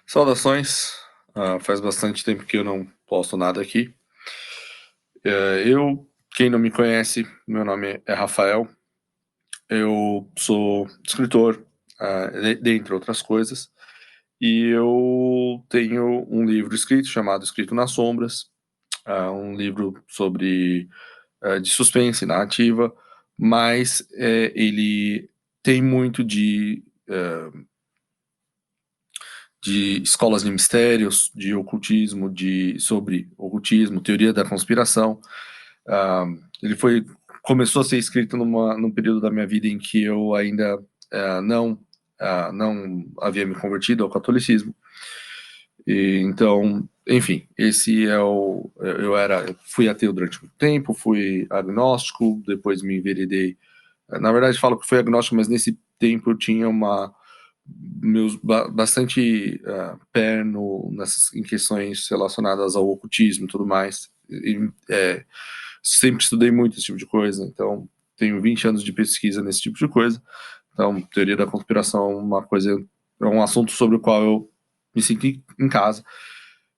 Saudações. Faz bastante tempo que eu não posto nada aqui. Quem não me conhece, meu nome é Rafael. Eu sou escritor, dentre outras coisas, e eu tenho um livro escrito chamado Escrito nas Sombras, um livro sobre de suspense, narrativa, mas ele tem muito de escolas de mistérios, de ocultismo, sobre ocultismo, teoria da conspiração. Ah, ele começou a ser escrito num período da minha vida em que eu ainda não havia me convertido ao catolicismo. Então, enfim, esse é o. Fui ateu durante muito tempo, fui agnóstico, depois me enveredei. Na verdade, falo que fui agnóstico, mas nesse tempo eu tinha bastante pé em questões relacionadas ao ocultismo e tudo mais. Sempre estudei muito esse tipo de coisa, então tenho 20 anos de pesquisa nesse tipo de coisa. Então, teoria da conspiração é um assunto sobre o qual eu me sinto em casa.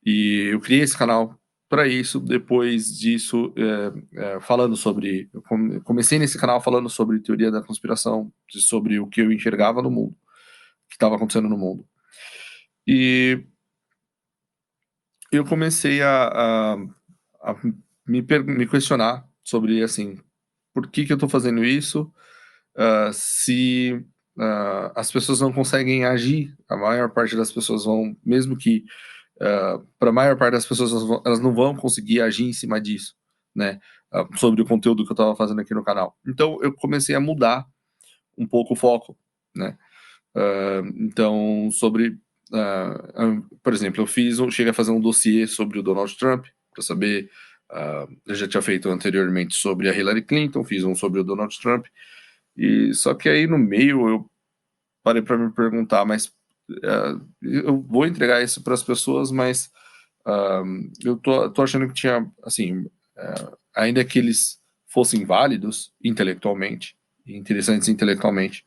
E eu criei esse canal para isso. Depois disso, falando sobre. Comecei nesse canal falando sobre teoria da conspiração, sobre o que eu enxergava no mundo, o que estava acontecendo no mundo. E eu comecei a me questionar sobre, assim, por que eu estou fazendo isso, se as pessoas não conseguem agir, a maior parte das pessoas vão, mesmo que para a maior parte das pessoas elas não vão conseguir agir em cima disso, né, sobre o conteúdo que eu estava fazendo aqui no canal. Então eu comecei a mudar um pouco o foco, né, então por exemplo, cheguei a fazer um dossiê sobre o Donald Trump, para saber, eu já tinha feito anteriormente sobre a Hillary Clinton, fiz um sobre o Donald Trump, e só que aí no meio eu parei para me perguntar, mas eu vou entregar isso para as pessoas, mas eu tô achando que tinha, assim, ainda que eles fossem válidos intelectualmente, interessantes intelectualmente,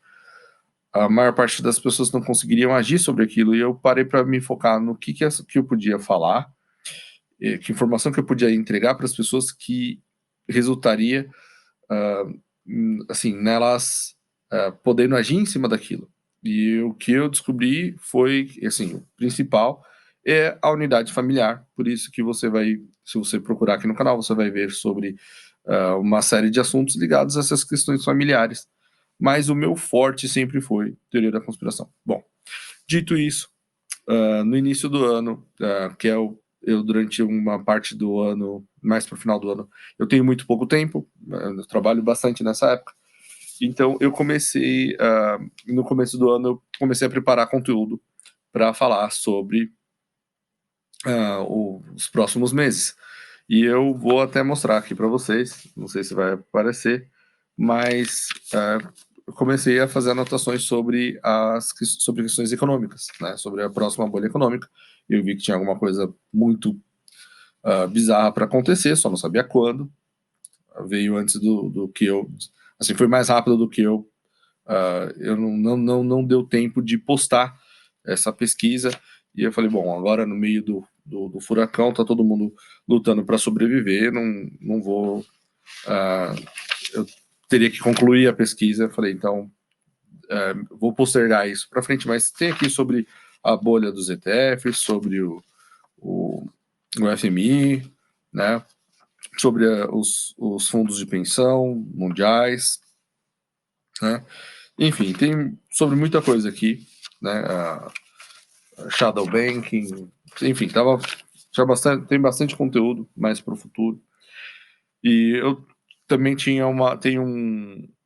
a maior parte das pessoas não conseguiriam agir sobre aquilo, e eu parei para me focar no que eu podia falar, que informação que eu podia entregar para as pessoas que resultaria, assim, nelas podendo agir em cima daquilo. E o que eu descobri foi, assim, o principal é a unidade familiar. Por isso que se você procurar aqui no canal, você vai ver sobre uma série de assuntos ligados a essas questões familiares. Mas o meu forte sempre foi teoria da conspiração. Bom, dito isso, no início do ano, que é eu durante uma parte do ano, mais para o final do ano, eu tenho muito pouco tempo, eu trabalho bastante nessa época, então eu comecei, no começo do ano, eu comecei a preparar conteúdo para falar sobre os próximos meses. E eu vou até mostrar aqui para vocês, não sei se vai aparecer, mas eu comecei a fazer anotações sobre questões econômicas, né, sobre a próxima bolha econômica. Eu vi que tinha alguma coisa muito bizarra para acontecer, só não sabia quando. Veio antes do que eu, assim, foi mais rápido do que eu não deu tempo de postar essa pesquisa, e eu falei, bom, agora no meio do furacão, tá todo mundo lutando para sobreviver, não vou. Eu teria que concluir a pesquisa. Eu falei, então, vou postergar isso para frente, mas tem aqui sobre a bolha dos ETFs, sobre o FMI, né, sobre os fundos de pensão mundiais, né, enfim, tem sobre muita coisa aqui, né, shadow banking, enfim, tem bastante conteúdo mais para o futuro. E eu também tenho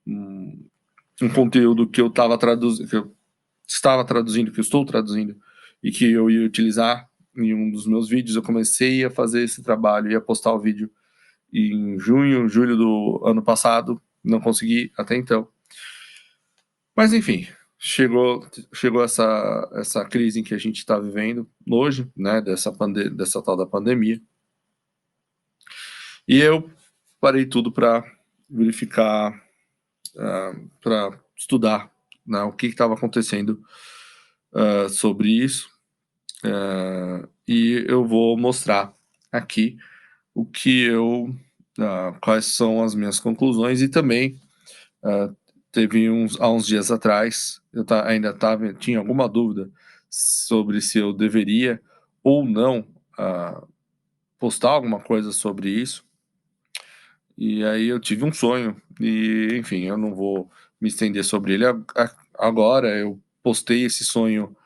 um conteúdo que eu estava traduzindo, que eu estou traduzindo, e que eu ia utilizar em um dos meus vídeos. Eu comecei a fazer esse trabalho, ia postar o vídeo em julho do ano passado, não consegui até então. Mas enfim, chegou essa crise em que a gente está vivendo hoje, né, dessa tal da pandemia. E eu parei tudo para verificar, para estudar, né, o que estava acontecendo sobre isso. e eu vou mostrar aqui o que eu, quais são as minhas conclusões e também ah, há uns dias atrás, ainda tinha alguma dúvida sobre se eu deveria ou não postar alguma coisa sobre isso. E aí eu tive um sonho, e enfim, eu não vou me estender sobre ele agora. Eu postei esse sonho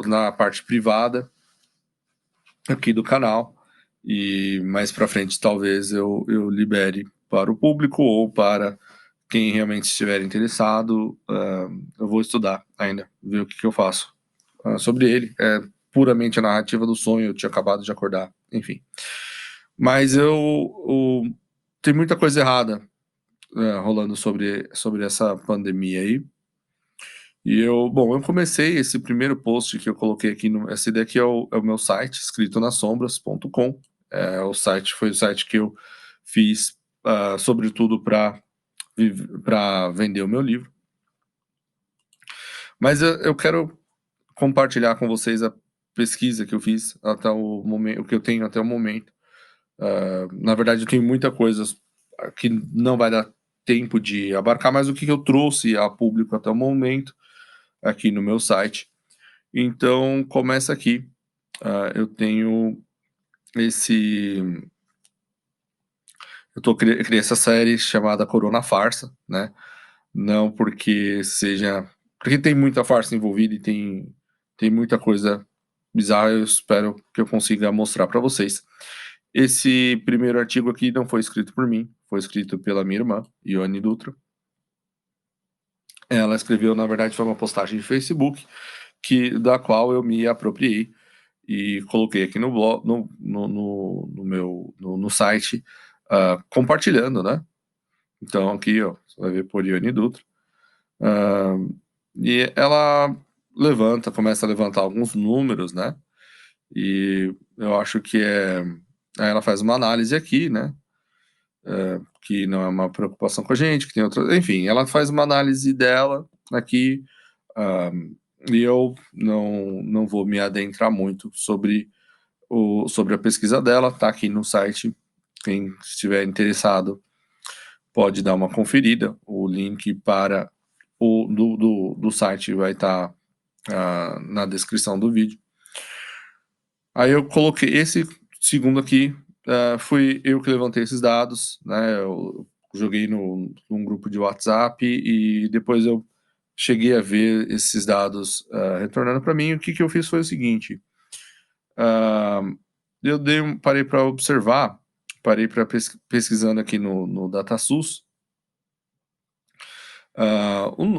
na parte privada aqui do canal, e mais para frente talvez eu libere para o público ou para quem realmente estiver interessado. Eu vou estudar ainda, ver o que eu faço sobre ele. É puramente a narrativa do sonho, eu tinha acabado de acordar, enfim. Mas tem muita coisa errada rolando sobre essa pandemia aí. E eu comecei esse primeiro post que eu coloquei aqui, esse daqui é o meu site, escritonasombras.com. Foi o site que eu fiz, sobretudo para vender o meu livro. Mas eu quero compartilhar com vocês a pesquisa que eu fiz até o momento, o que eu tenho até o momento. Na verdade, eu tenho muita coisa que não vai dar tempo de abarcar, mas o que eu trouxe a público até o momento aqui no meu site. Então, começa aqui. Eu tenho esse. Eu criei essa série chamada Corona Farsa, né? Não porque seja. Porque tem muita farsa envolvida e tem muita coisa bizarra. Eu espero que eu consiga mostrar para vocês. Esse primeiro artigo aqui não foi escrito por mim, foi escrito pela minha irmã, Ione Dutra. Ela escreveu, na verdade, foi uma postagem de Facebook, da qual eu me apropriei e coloquei aqui no blog, no site, compartilhando, né? Então aqui, ó, você vai ver por Ione Dutra. E ela começa a levantar alguns números, né? E eu acho que aí ela faz uma análise aqui, né? Que não é uma preocupação com a gente, que tem outra. Enfim, ela faz uma análise dela aqui, e eu não vou me adentrar muito sobre a pesquisa dela, tá aqui no site. Quem estiver interessado pode dar uma conferida. O link para do site vai estar na descrição do vídeo. Aí eu coloquei esse segundo aqui, fui eu que levantei esses dados, né? Eu joguei num grupo de WhatsApp e depois eu cheguei a ver esses dados retornando para mim. O que eu fiz foi o seguinte: eu parei para observar, parei para pesquisando aqui no DataSUS,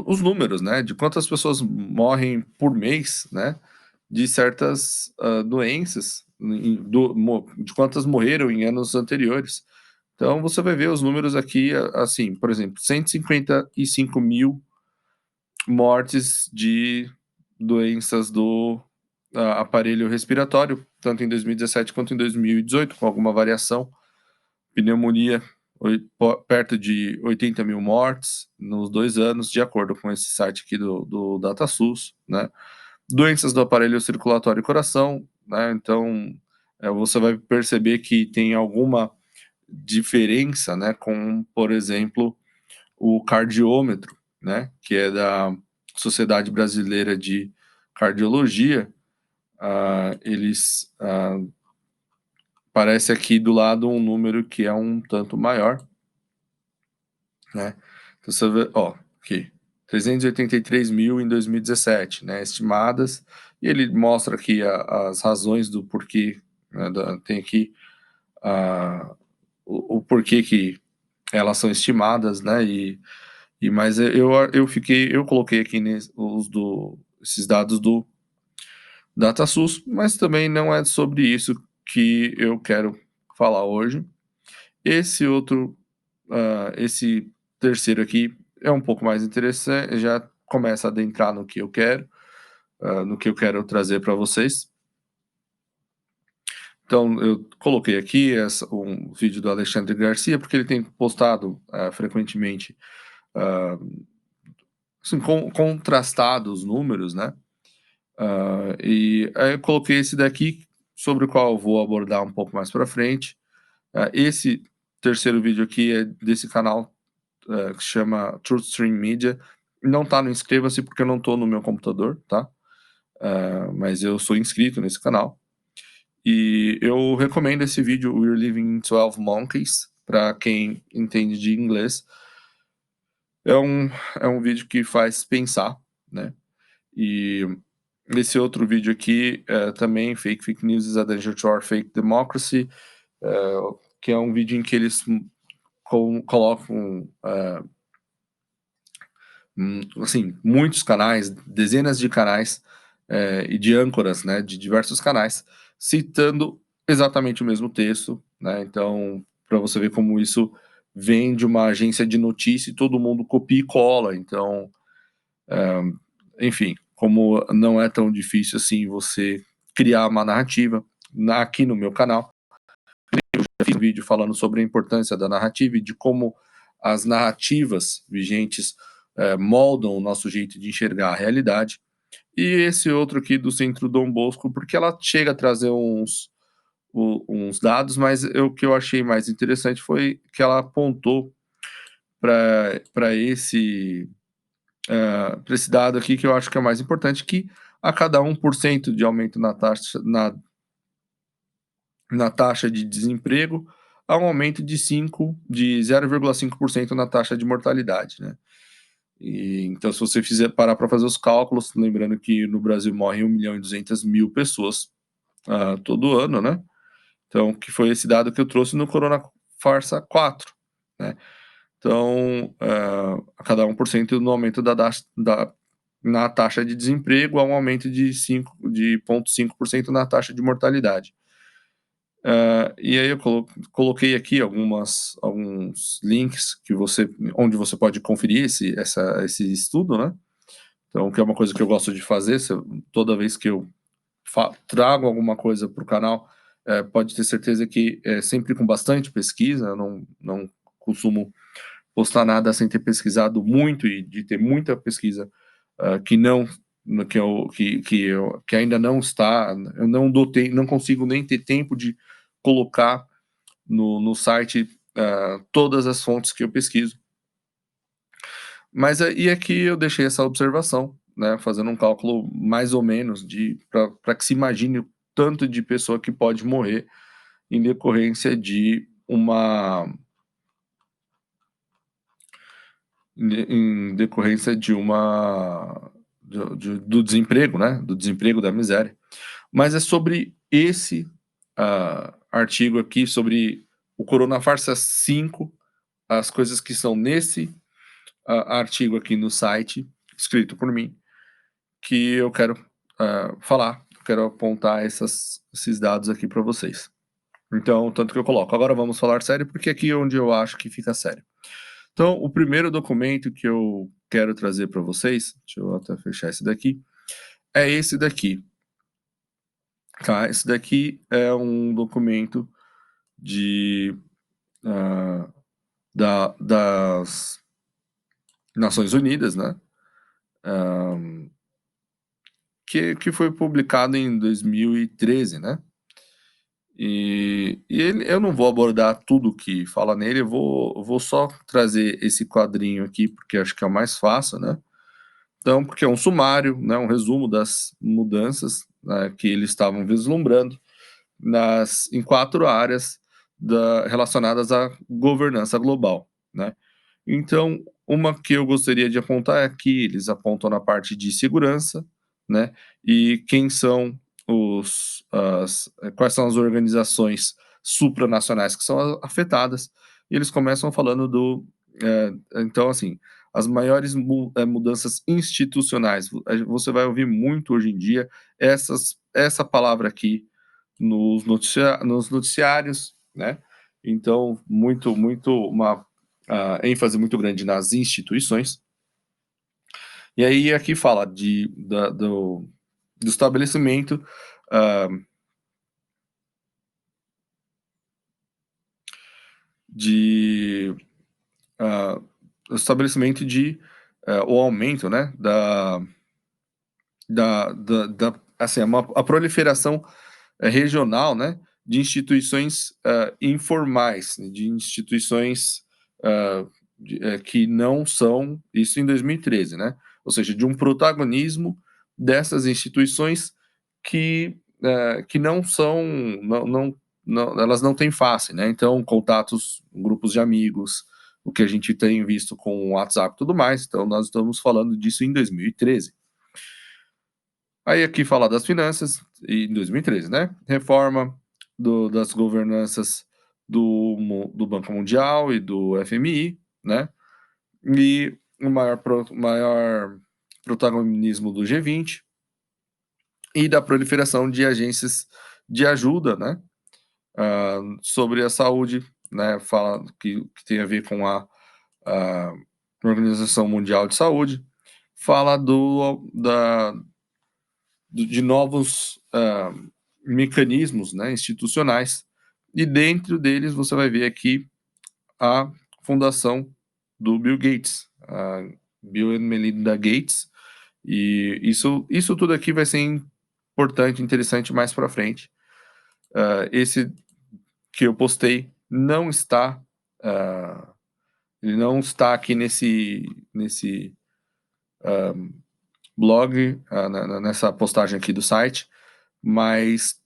os números, né, de quantas pessoas morrem por mês, né, de certas doenças, de quantas morreram em anos anteriores. Então você vai ver os números aqui, assim, por exemplo, 155 mil mortes de doenças do aparelho respiratório, tanto em 2017 quanto em 2018, com alguma variação. Pneumonia, perto de 80 mil mortes nos 2 anos, de acordo com esse site aqui do DataSUS, né? Doenças do aparelho circulatório e coração, né? Então, você vai perceber que tem alguma diferença, né? Com, por exemplo, o cardiômetro, né? Que é da Sociedade Brasileira de Cardiologia. Eles parece aqui do lado um número que é um tanto maior, né? Então você vê, ó, aqui, 383 mil em 2017, né? Estimadas, e ele mostra aqui as razões do porquê, né, tem aqui o porquê que elas são estimadas, né? Mas eu coloquei aqui esses dados do DataSUS, mas também não é sobre isso que eu quero falar hoje. Esse terceiro aqui é um pouco mais interessante, já começa a adentrar no que eu quero, no que eu quero trazer para vocês. Então, eu coloquei aqui um vídeo do Alexandre Garcia, porque ele tem postado frequentemente, assim, contrastado os números, né? E aí eu coloquei esse daqui, sobre o qual eu vou abordar um pouco mais para frente. Esse terceiro vídeo aqui é desse canal, que chama Truth Stream Media. Não tá no inscreva-se porque eu não tô no meu computador, tá? Mas eu sou inscrito nesse canal. E eu recomendo esse vídeo, We're Living in 12 Monkeys, para quem entende de inglês. É um vídeo que faz pensar, né? E esse outro vídeo aqui, também, Fake News is a Danger to Our Fake Democracy, que é um vídeo em que eles colocam, assim, muitos canais, dezenas de canais, e de âncoras, né, de diversos canais, citando exatamente o mesmo texto, né? Então, para você ver como isso vem de uma agência de notícia e todo mundo copia e cola. Então, enfim, como não é tão difícil assim você criar uma narrativa, aqui no meu canal, eu já fiz um vídeo falando sobre a importância da narrativa e de como as narrativas vigentes moldam o nosso jeito de enxergar a realidade. E esse outro aqui do Centro Dom Bosco, porque ela chega a trazer uns dados, mas o que eu achei mais interessante foi que ela apontou para esse dado aqui, que eu acho que é o mais importante, que a cada 1% de aumento na taxa de desemprego, há um aumento de 0,5% na taxa de mortalidade, né? Então, se você parar para fazer os cálculos, lembrando que no Brasil morrem 1.200.000 pessoas todo ano, né? Então, que foi esse dado que eu trouxe no Corona Farsa 4, né? Então, a cada 1% no aumento na taxa de desemprego, há um aumento de 0,5% na taxa de mortalidade. E aí eu coloquei aqui alguns links onde você pode conferir esse estudo, né? Então, que é uma coisa que eu gosto de fazer, toda vez que eu trago alguma coisa para o canal, pode ter certeza que é sempre com bastante pesquisa. Eu não costumo postar nada sem ter pesquisado muito e de ter muita pesquisa que ainda não está. Eu não consigo nem ter tempo de colocar no site todas as fontes que eu pesquiso. Mas e aqui eu deixei essa observação, né, fazendo um cálculo mais ou menos para que se imagine o tanto de pessoa que pode morrer em decorrência do desemprego, né, do desemprego, da miséria. Mas é sobre esse artigo aqui, sobre o Corona Farsa 5, as coisas que são nesse artigo aqui no site, escrito por mim, que eu quero falar, quero apontar esses dados aqui para vocês. Então, tanto que eu coloco. Agora vamos falar sério, porque aqui é onde eu acho que fica sério. Então, o primeiro documento que eu quero trazer para vocês, deixa eu até fechar esse daqui, é esse daqui. Tá? Esse daqui é um documento das Nações Unidas, né? Que foi publicado em 2013, né? Eu não vou abordar tudo que fala nele, eu vou só trazer esse quadrinho aqui, porque acho que é o mais fácil, né? Então, porque é um sumário, né, um resumo das mudanças, né, que eles estavam vislumbrando em 4 áreas relacionadas à governança global, né? Então, uma que eu gostaria de apontar é que eles apontam na parte de segurança, né? E quais são as organizações supranacionais que são afetadas. E eles começam falando então, assim, as maiores mudanças institucionais. Você vai ouvir muito hoje em dia essa palavra aqui nos noticiários, né? Então, uma ênfase muito grande nas instituições. E aí aqui fala do estabelecimento de o estabelecimento o aumento, né, assim, a proliferação regional, né, de instituições informais, de instituições que não são isso em 2013, né? Ou seja, de um protagonismo dessas instituições que não são, elas não têm face, né? Então, contatos, grupos de amigos, o que a gente tem visto com o WhatsApp e tudo mais. Então, nós estamos falando disso em 2013. Aí aqui fala das finanças, em 2013, né? Reforma das governanças do Banco Mundial e do FMI, né? E o maior protagonismo do G20 e da proliferação de agências de ajuda, né? Sobre a saúde, né? Fala que tem a ver com a Organização Mundial de Saúde, fala de novos mecanismos, né, institucionais, e dentro deles você vai ver aqui a fundação do Bill Gates, a Bill and Melinda Gates, e isso tudo aqui vai ser importante, interessante mais para frente. Esse que eu postei não está, ele não está aqui nesse blog, nessa postagem aqui do site, mas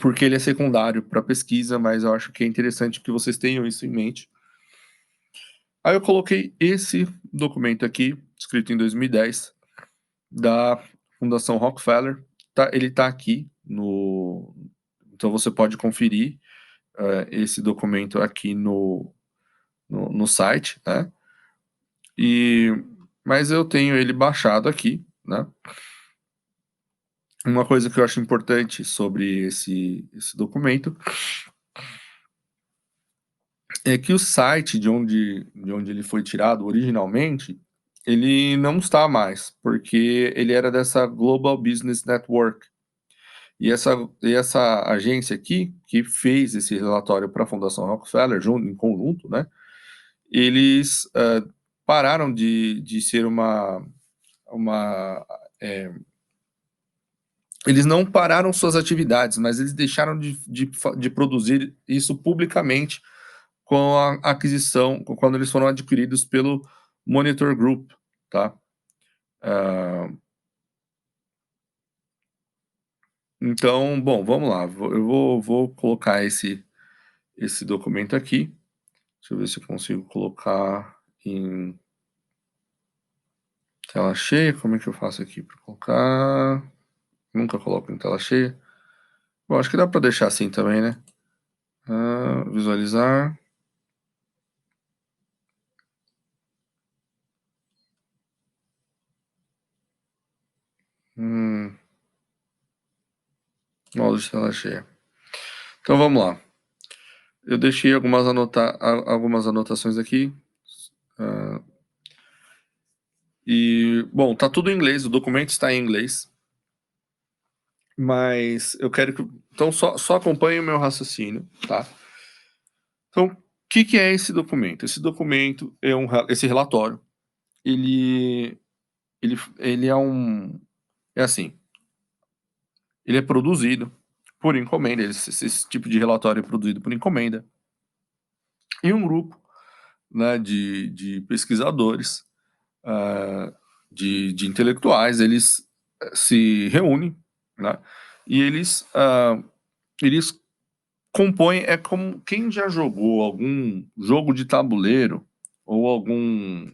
porque ele é secundário para pesquisa, mas eu acho que é interessante que vocês tenham isso em mente. Aí eu coloquei esse documento aqui, escrito em 2010, da Fundação Rockefeller. Ele está aqui no. Então você pode conferir esse documento aqui no site, né? Mas eu tenho ele baixado aqui, né? Uma coisa que eu acho importante sobre esse documento é que o site de onde ele foi tirado originalmente, ele não está mais, porque ele era dessa Global Business Network. E essa agência aqui, que fez esse relatório para a Fundação Rockefeller, em conjunto, né? Eles pararam de ser eles não pararam suas atividades, mas eles deixaram de produzir isso publicamente com a aquisição, quando eles foram adquiridos pelo Monitor Group, tá? Então, bom, vamos lá. Eu vou colocar esse documento aqui. Deixa eu ver se eu consigo colocar em tela cheia. Como é que eu faço aqui para colocar? Nunca coloco em tela cheia. Bom, acho que dá para deixar assim também, né? Visualizar. Modo de tela cheia. Então vamos lá. Eu deixei algumas anotações aqui. Bom, tá tudo em inglês, o documento está em inglês. Mas eu quero que. Então, só acompanhe o meu raciocínio, tá? Então, o que é esse documento? Esse documento esse relatório, ele é um. É assim, ele é produzido por encomenda, esse tipo de relatório é produzido por encomenda. E um grupo, né, de pesquisadores, de intelectuais, eles se reúnem, né, e eles compõem, é como quem já jogou algum jogo de tabuleiro ou algum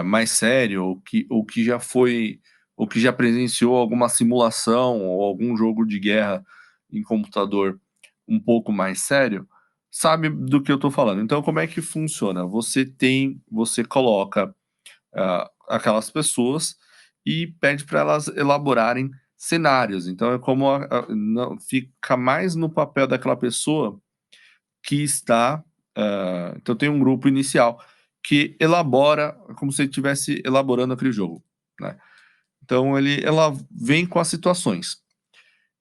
mais sério, ou que já foi, ou que já presenciou alguma simulação ou algum jogo de guerra em computador um pouco mais sério, sabe do que eu estou falando. Então, como é que funciona? Você coloca aquelas pessoas e pede para elas elaborarem cenários. Então, é como não, fica mais no papel daquela pessoa que está. Então, tem um grupo inicial que elabora, como se ele estivesse elaborando aquele jogo, né? Então, ela vem com as situações.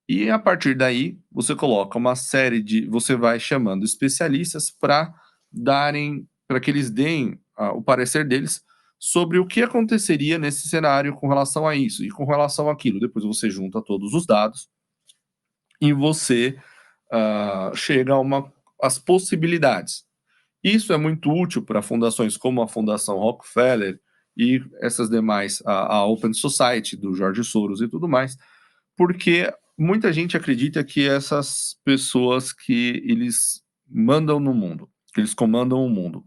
E a partir daí, você coloca uma série de. Você vai chamando especialistas para que eles deem o parecer deles sobre o que aconteceria nesse cenário com relação a isso e com relação àquilo. Depois você junta todos os dados e você chega às possibilidades. Isso é muito útil para fundações como a Fundação Rockefeller e essas demais, a Open Society do George Soros e tudo mais, porque muita gente acredita que essas pessoas que eles mandam no mundo, que eles comandam o mundo.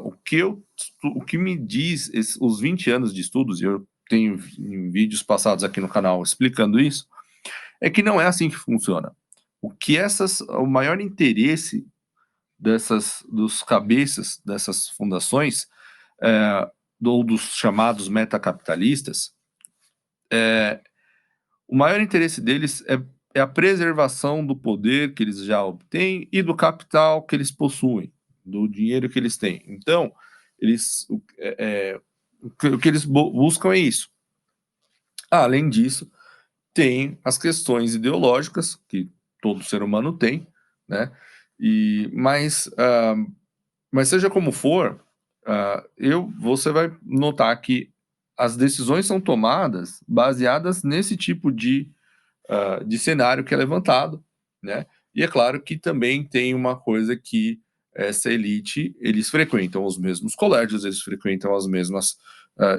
O que me diz os 20 anos de estudos, e eu tenho vídeos passados aqui no canal explicando isso, é que não é assim que funciona. O maior interesse dos cabeças dessas fundações, ou dos chamados metacapitalistas, o maior interesse deles é a preservação do poder que eles já obtêm e do capital que eles possuem, do dinheiro que eles têm. Então, o que eles buscam é isso. Além disso, tem as questões ideológicas que todo ser humano tem, né? Mas seja como for, você vai notar que as decisões são tomadas baseadas nesse tipo de cenário que é levantado, né? E é claro que também tem uma coisa que essa elite, eles frequentam os mesmos colégios, eles frequentam as mesmas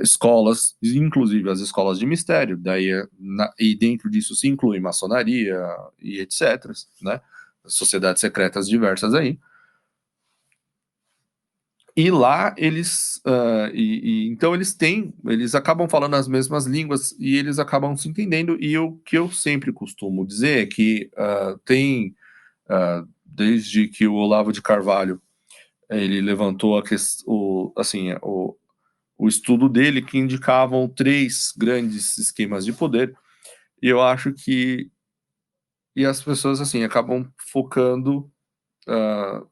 escolas, inclusive as escolas de mistério, e dentro disso se inclui maçonaria e etc, né? Sociedades secretas diversas aí. E lá então eles acabam falando as mesmas línguas e eles acabam se entendendo. E o que eu sempre costumo dizer é que desde que o Olavo de Carvalho ele levantou o estudo dele que indicavam 3 grandes esquemas de poder, e eu acho que as pessoas assim acabam focando. Uh,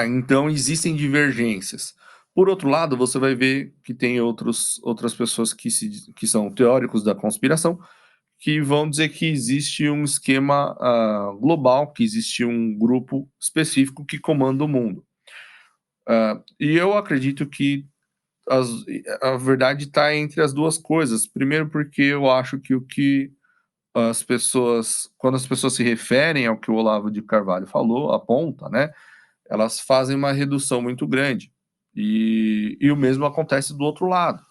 então existem divergências. Por outro lado, você vai ver que tem outras pessoas que são teóricos da conspiração, que vão dizer que existe um esquema global, que existe um grupo específico que comanda o mundo. E eu acredito que a verdade está entre as duas coisas. Primeiro, porque eu acho que quando as pessoas se referem ao que o Olavo de Carvalho falou, aponta, né? Elas fazem uma redução muito grande. E o mesmo acontece do outro lado.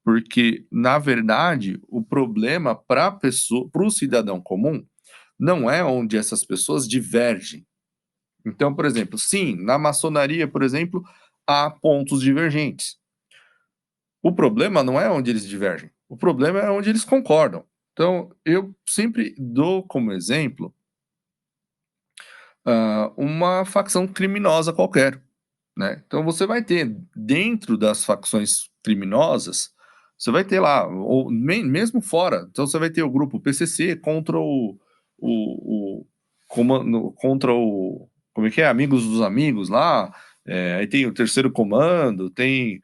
Porque, na verdade, o problema para o cidadão comum não é onde essas pessoas divergem. Então, por exemplo, sim, na maçonaria, por exemplo, há pontos divergentes. O problema não é onde eles divergem, o problema é onde eles concordam. Então, eu sempre dou como exemplo uma facção criminosa qualquer, né? Então você vai ter dentro das facções criminosas, você vai ter lá, ou mesmo fora, então você vai ter o grupo PCC contra o comando, contra o, como é que é? Amigos dos amigos lá, aí tem o terceiro comando, tem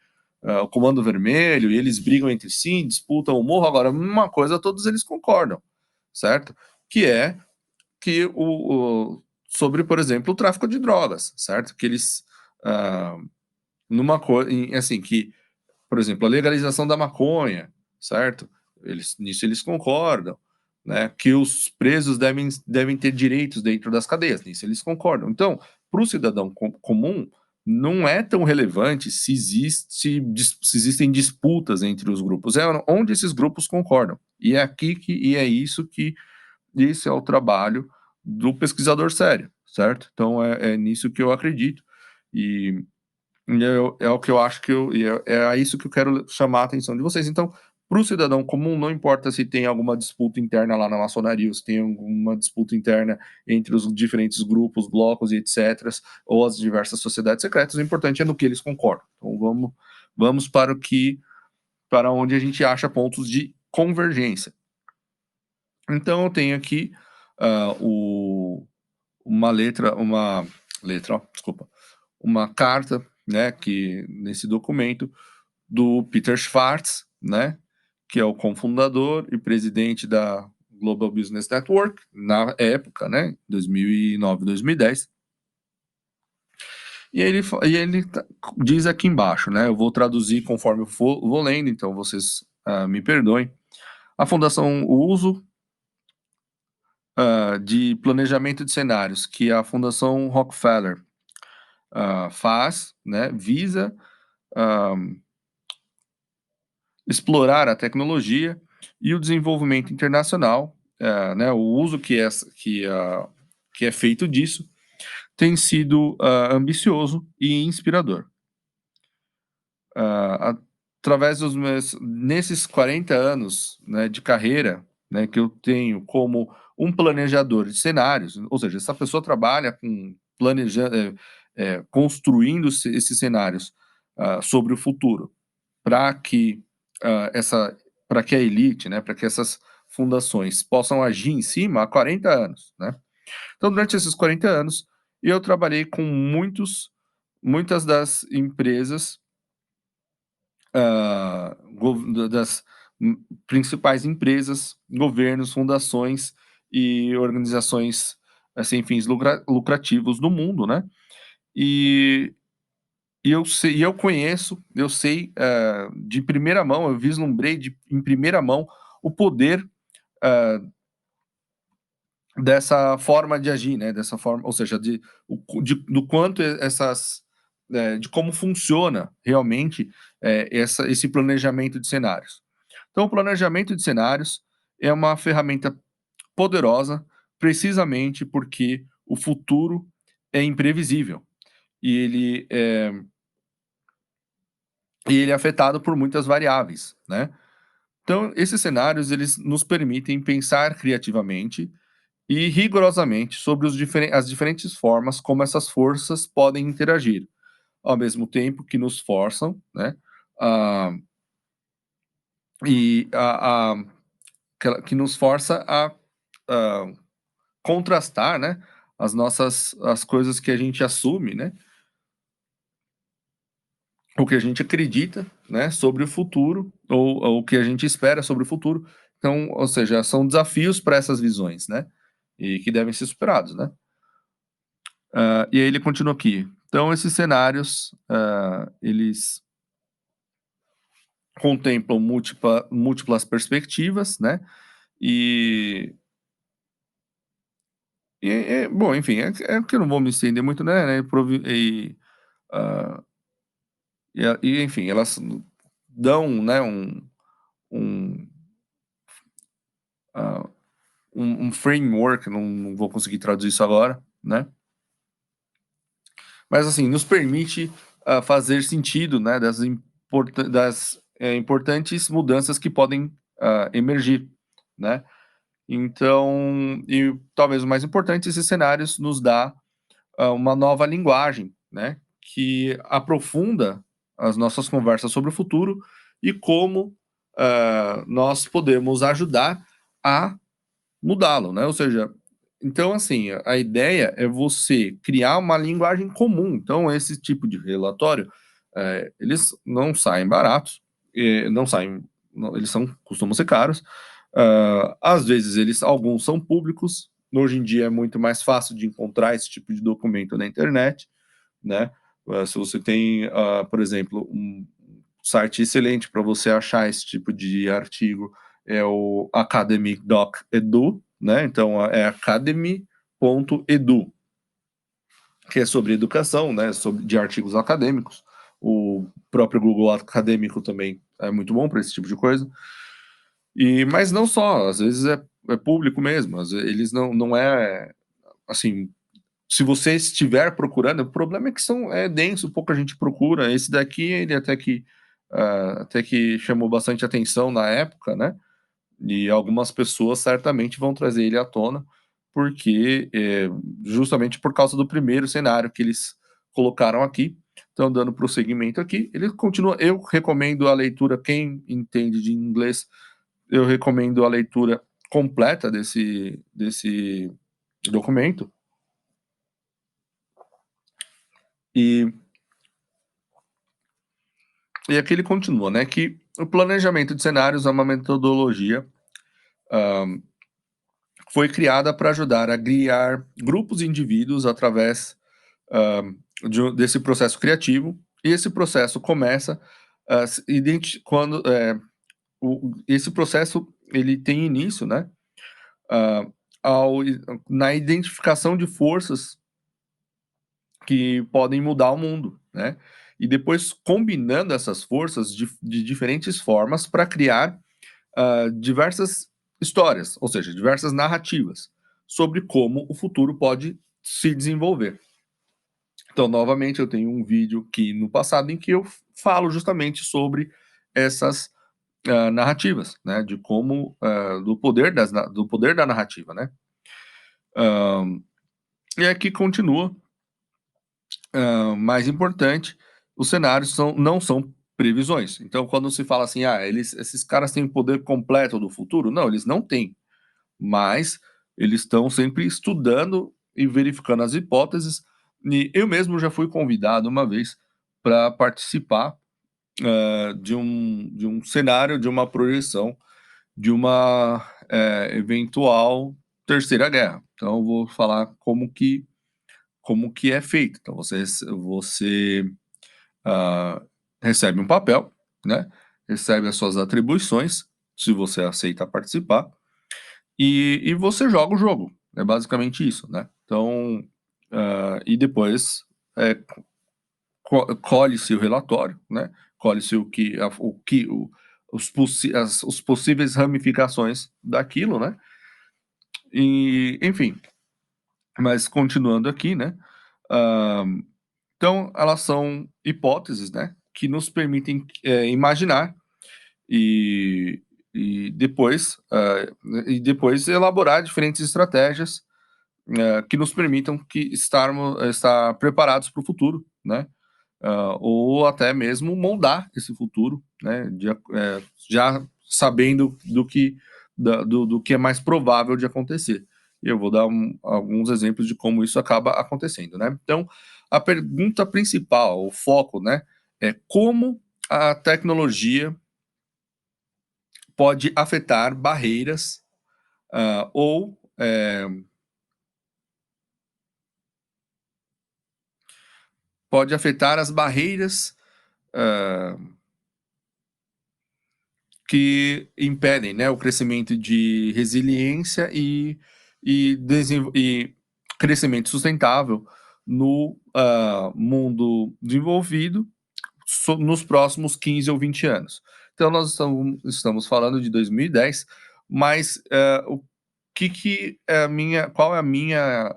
o comando vermelho, e eles brigam entre si, disputam o morro. Agora, uma coisa todos eles concordam, certo? Que é que sobre, por exemplo, o tráfico de drogas, certo? Que eles numa coisa assim que, por exemplo, a legalização da maconha, certo? Nisso eles concordam, né? Que os presos devem ter direitos dentro das cadeias, nisso eles concordam. Então, para o cidadão comum, não é tão relevante se existem disputas entre os grupos, é onde esses grupos concordam. E é isso que esse é o trabalho do pesquisador sério, certo? Então é nisso que eu acredito. E é o que eu acho é a isso que eu quero chamar a atenção de vocês. Então, para o cidadão comum, não importa se tem alguma disputa interna lá na maçonaria, ou se tem alguma disputa interna entre os diferentes grupos, blocos e etc., ou as diversas sociedades secretas, o importante é no que eles concordam. Então, vamos para onde a gente acha pontos de convergência. Então, eu tenho aqui uma carta, né, que nesse documento do Peter Schwartz, né, que é o cofundador e presidente da Global Business Network na época, né, 2009, 2010. E ele diz aqui embaixo, né? Eu vou traduzir conforme eu vou lendo, então vocês me perdoem. A fundação, o uso de planejamento de cenários que a Fundação Rockefeller faz, né? Visa ah, explorar a tecnologia e o desenvolvimento internacional, né? O uso que é feito disso tem sido ambicioso e inspirador. Através nesses 40 anos, né, de carreira, né, que eu tenho como um planejador de cenários, ou seja, essa pessoa trabalha com planejando, construindo esses cenários sobre o futuro, para que essa, para que a elite, né, para que essas fundações possam agir em cima há 40 anos, né? Então, durante esses 40 anos, eu trabalhei com muitas das empresas das principais empresas, governos, fundações e organizações sem fins lucrativos do mundo, né? E, eu conheço, eu sei de primeira mão, eu vislumbrei em primeira mão o poder dessa forma de agir, né? Dessa forma, ou seja, do quanto de como funciona realmente esse planejamento de cenários. Então, o planejamento de cenários é uma ferramenta poderosa, precisamente porque o futuro é imprevisível e ele é afetado por muitas variáveis, né? Então, esses cenários eles nos permitem pensar criativamente e rigorosamente sobre as diferentes formas como essas forças podem interagir, ao mesmo tempo que nos forçam, né, a, e que nos força a contrastar, né, as coisas que a gente assume, né, o que a gente acredita, né, sobre o futuro ou o que a gente espera sobre o futuro. Então, ou seja, são desafios para essas visões, né, e que devem ser superados, né. E aí ele continua aqui. Então, esses cenários, eles contemplam múltiplas perspectivas, né? E, bom, enfim, é que eu não vou me estender muito, né? Ah, enfim, elas dão, né, um, ah, um framework, não vou conseguir traduzir isso agora, né? Mas assim, nos permite fazer sentido, né, das importantes mudanças que podem emergir, né? Então, e talvez o mais importante, esses cenários nos dá uma nova linguagem, né, que aprofunda as nossas conversas sobre o futuro e como nós podemos ajudar a mudá-lo, né? Ou seja, então assim, a ideia é você criar uma linguagem comum. Então, esse tipo de relatório, eles não saem baratos, não saem, eles costumam ser caros. Às vezes alguns são públicos. Hoje em dia é muito mais fácil de encontrar esse tipo de documento na internet, né? Se você tem, por exemplo, um site excelente para você achar esse tipo de artigo é o Academic Doc Edu, né? Então é academy.edu, que é sobre educação, né? De artigos acadêmicos. O próprio Google Acadêmico também é muito bom para esse tipo de coisa. Mas não só, às vezes é público mesmo, eles não é assim. Se você estiver procurando, o problema é que é denso, pouca gente procura. Esse daqui, ele até que chamou bastante atenção na época, né? E algumas pessoas certamente vão trazer ele à tona, porque justamente por causa do primeiro cenário que eles colocaram aqui. Então, dando prosseguimento aqui, ele continua. Eu recomendo a leitura, quem entende de inglês, eu recomendo a leitura completa desse documento. E aqui ele continua, né, que o planejamento de cenários é uma metodologia foi criada para ajudar a guiar grupos de indivíduos através desse processo criativo, e esse processo começa quando esse processo ele tem início, né, ah, ao, na identificação de forças que podem mudar o mundo, né? E depois combinando essas forças de diferentes formas para criar diversas histórias, ou seja, diversas narrativas sobre como o futuro pode se desenvolver. Então, novamente, eu tenho um vídeo aqui no passado em que eu falo justamente sobre essas narrativas, né? De como do poder da narrativa, né? E aqui continua. Mais importante, os cenários não são previsões. Então, quando se fala assim, esses caras têm o poder completo do futuro, não, eles não têm, mas eles estão sempre estudando e verificando as hipóteses. E eu mesmo já fui convidado uma vez para participar de um cenário, de uma projeção de uma eventual terceira guerra. Então, eu vou falar como que é feito. Então, você ah, recebe um papel, né? Recebe as suas atribuições, se você aceita participar, e você joga o jogo. É basicamente isso, né? Então, e depois colhe-se o relatório, né? Colhe-se os possíveis ramificações daquilo, né? E, enfim, mas continuando aqui, né? Ah, então, elas são hipóteses, né? Que nos permitem imaginar e, e, depois, e depois elaborar diferentes estratégias que nos permitam estar preparados para o futuro, né? Ou até mesmo moldar esse futuro, né? Já sabendo do que é mais provável de acontecer. E eu vou dar alguns exemplos de como isso acaba acontecendo, né? Então, a pergunta principal, o foco, né, é como a tecnologia pode afetar barreiras ou pode afetar as barreiras ah, que impedem, né, o crescimento de resiliência e crescimento sustentável no mundo desenvolvido nos próximos 15 ou 20 anos. Então, nós estamos falando de 2010, mas o que é qual é a minha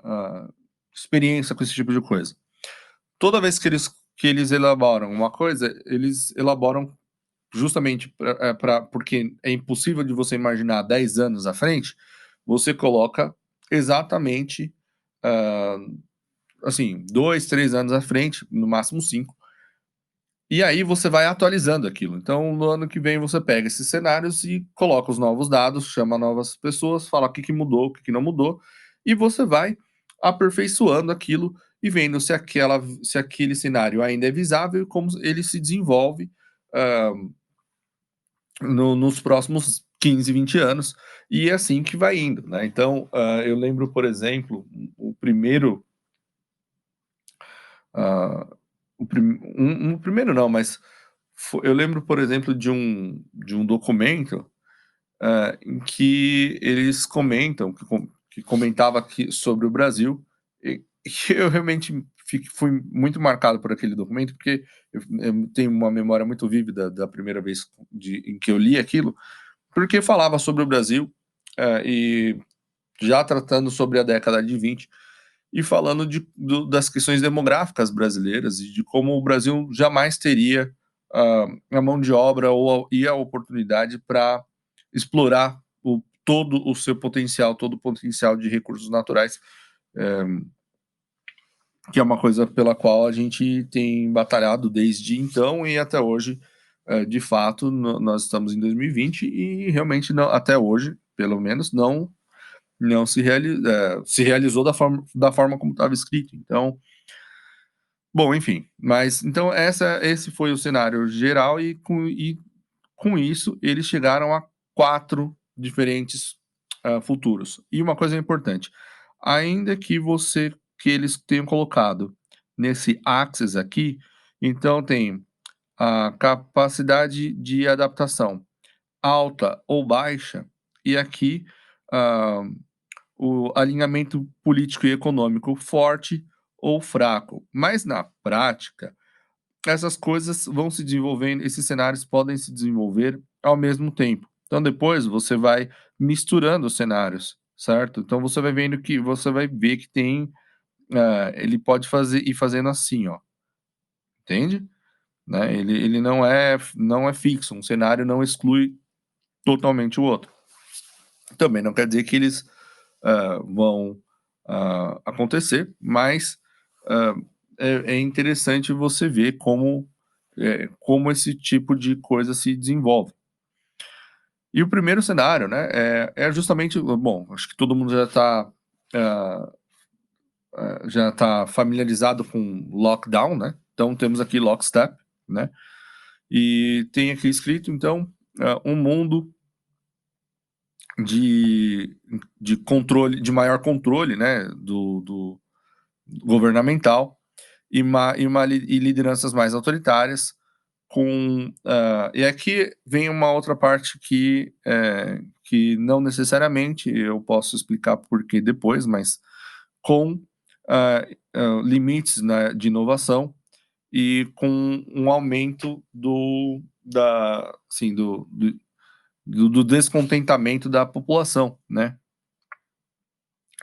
experiência com esse tipo de coisa? Toda vez que eles elaboram uma coisa, eles elaboram justamente porque é impossível de você imaginar 10 anos à frente, você coloca exatamente, ah, assim, 2, 3 anos à frente, no máximo 5. E aí você vai atualizando aquilo. Então, no ano que vem, você pega esses cenários e coloca os novos dados, chama novas pessoas, fala o que mudou, o que não mudou, e você vai aperfeiçoando aquilo e vendo se aquele cenário ainda é visável e como ele se desenvolve ah, nos próximos 15, 20 anos, e é assim que vai indo, né? Então, eu lembro, por exemplo, o primeiro, ah, o primeiro não, mas eu lembro, por exemplo, de um documento em que eles comentam, que comentava aqui sobre o Brasil, e que eu realmente fui muito marcado por aquele documento, porque eu tenho uma memória muito vívida da primeira vez em que eu li aquilo, porque falava sobre o Brasil, e já tratando sobre a década de 20 e falando das questões demográficas brasileiras e de como o Brasil jamais teria a mão de obra e a oportunidade para explorar todo o seu potencial, todo o potencial de recursos naturais, que é uma coisa pela qual a gente tem batalhado desde então e até hoje. De fato, nós estamos em 2020 e realmente não, até hoje, pelo menos, não se realizou da forma como estava escrito. Então, bom, enfim, mas então esse foi o cenário geral e com isso eles chegaram a 4 diferentes futuros. E uma coisa importante, ainda que eles tenham colocado nesse axis aqui, então tem a capacidade de adaptação alta ou baixa, e aqui, ah, o alinhamento político e econômico forte ou fraco. Mas na prática, essas coisas vão se desenvolvendo, esses cenários podem se desenvolver ao mesmo tempo. Então depois você vai misturando os cenários, certo? Então você vai ver que tem, ele pode fazer ir fazendo assim, ó, entende? Né? Ele não é fixo, um cenário não exclui totalmente o outro. Também não quer dizer que eles vão acontecer, mas ah, é interessante você ver como esse tipo de coisa se desenvolve. E o primeiro cenário, né, é justamente, bom, acho que todo mundo já tá familiarizado com lockdown, né? Então temos aqui lockstep, né? E tem aqui escrito, então, um mundo de, de controle, de maior controle, né, do governamental e lideranças mais autoritárias, e aqui vem uma outra parte que não necessariamente eu posso explicar por que depois, mas com limites, né, de inovação e com um aumento assim, do descontentamento da população, né?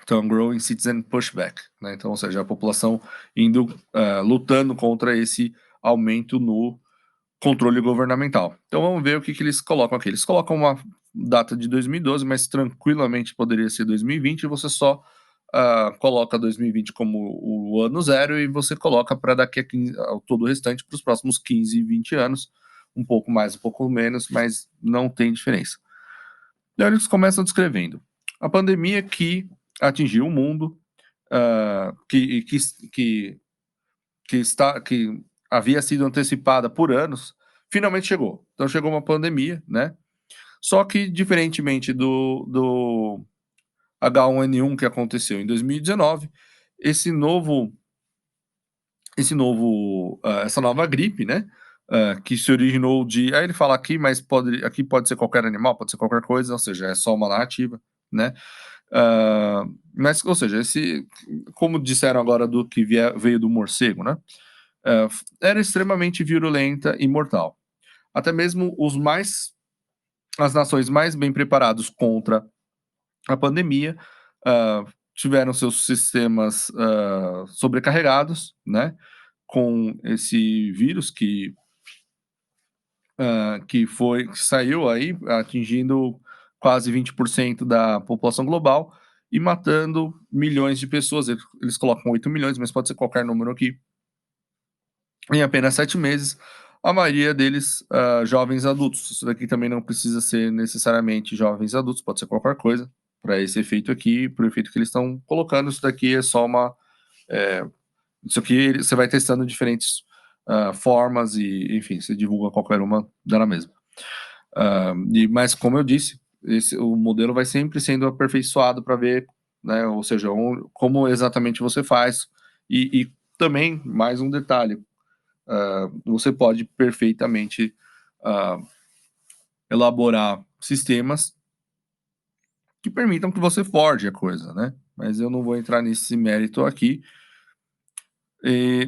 Então, growing citizen pushback, né? Então, ou seja, a população lutando contra esse aumento no controle governamental. Então, vamos ver o que eles colocam aqui. Eles colocam uma data de 2012, mas tranquilamente poderia ser 2020, e você só coloca 2020 como o ano zero e você coloca para daqui a 15, todo o restante para os próximos 15, 20 anos, um pouco mais, um pouco menos, mas não tem diferença. Daí eles começam descrevendo a pandemia que atingiu o mundo, que havia sido antecipada por anos, finalmente chegou. Então chegou uma pandemia, né? Só que, diferentemente do H1N1 que aconteceu em 2019, esse novo, essa nova gripe, né? Que se originou de. Aí ele fala aqui, mas aqui pode ser qualquer animal, pode ser qualquer coisa, ou seja, é só uma narrativa, né? Mas, ou seja, como disseram agora do que veio do morcego, né? Era extremamente virulenta e mortal. Até mesmo as nações mais bem preparadas contra a pandemia tiveram seus sistemas sobrecarregados, né? Com esse vírus que saiu aí atingindo quase 20% da população global e matando milhões de pessoas. Eles colocam 8 milhões, mas pode ser qualquer número aqui. Em apenas 7 meses, a maioria deles jovens adultos. Isso daqui também não precisa ser necessariamente jovens adultos, pode ser qualquer coisa. Para esse efeito aqui, para o efeito que eles estão colocando, isso daqui é só uma. Isso aqui você vai testando diferentes formas e, enfim, você divulga qualquer uma, dá na mesma. Mas, como eu disse, o modelo vai sempre sendo aperfeiçoado para ver, né, ou seja, como exatamente você faz. E também, mais um detalhe, você pode perfeitamente elaborar sistemas que permitam que você forge a coisa, né? Mas eu não vou entrar nesse mérito aqui.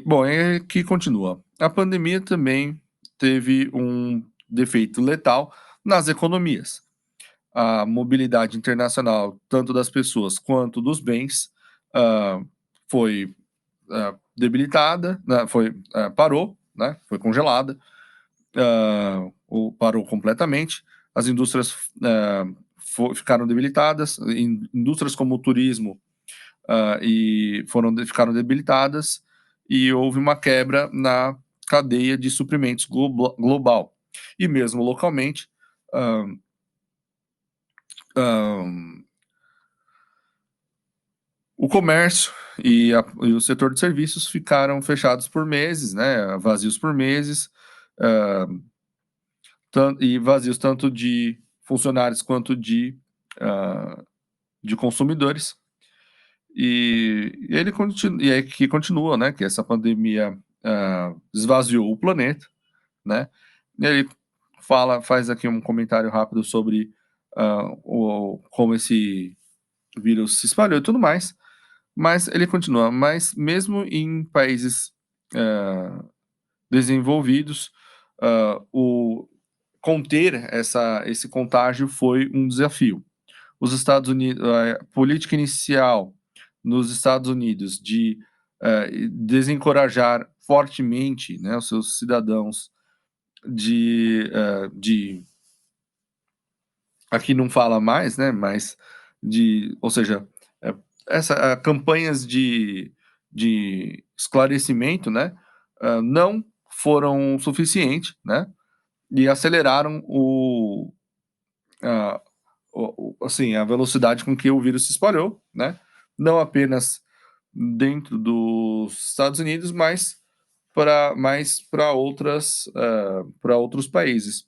Bom, é que continua. A pandemia também teve um defeito letal nas economias. A mobilidade internacional, tanto das pessoas quanto dos bens, foi debilitada, né, parou, né, foi congelada, ou parou completamente. As indústrias ficaram debilitadas, indústrias como o turismo ficaram debilitadas, e houve uma quebra na cadeia de suprimentos global. E mesmo localmente, o comércio e o setor de serviços ficaram fechados por meses, né, vazios por meses, e vazios tanto de funcionários quanto de consumidores. E ele e aí que continua, né, que essa pandemia esvaziou o planeta, né? E ele faz aqui um comentário rápido sobre como esse vírus se espalhou e tudo mais, mas ele continua. Mas mesmo em países desenvolvidos, o conter esse contágio foi um desafio. Os Estados Unidos, a política inicial nos Estados Unidos de desencorajar fortemente, né, os seus cidadãos de aqui não fala mais, né, mas ou seja, eh, campanhas de esclarecimento, né, não foram suficientes, né, e aceleraram a, assim, a velocidade com que o vírus se espalhou, né, não apenas dentro dos Estados Unidos, mas para outros países.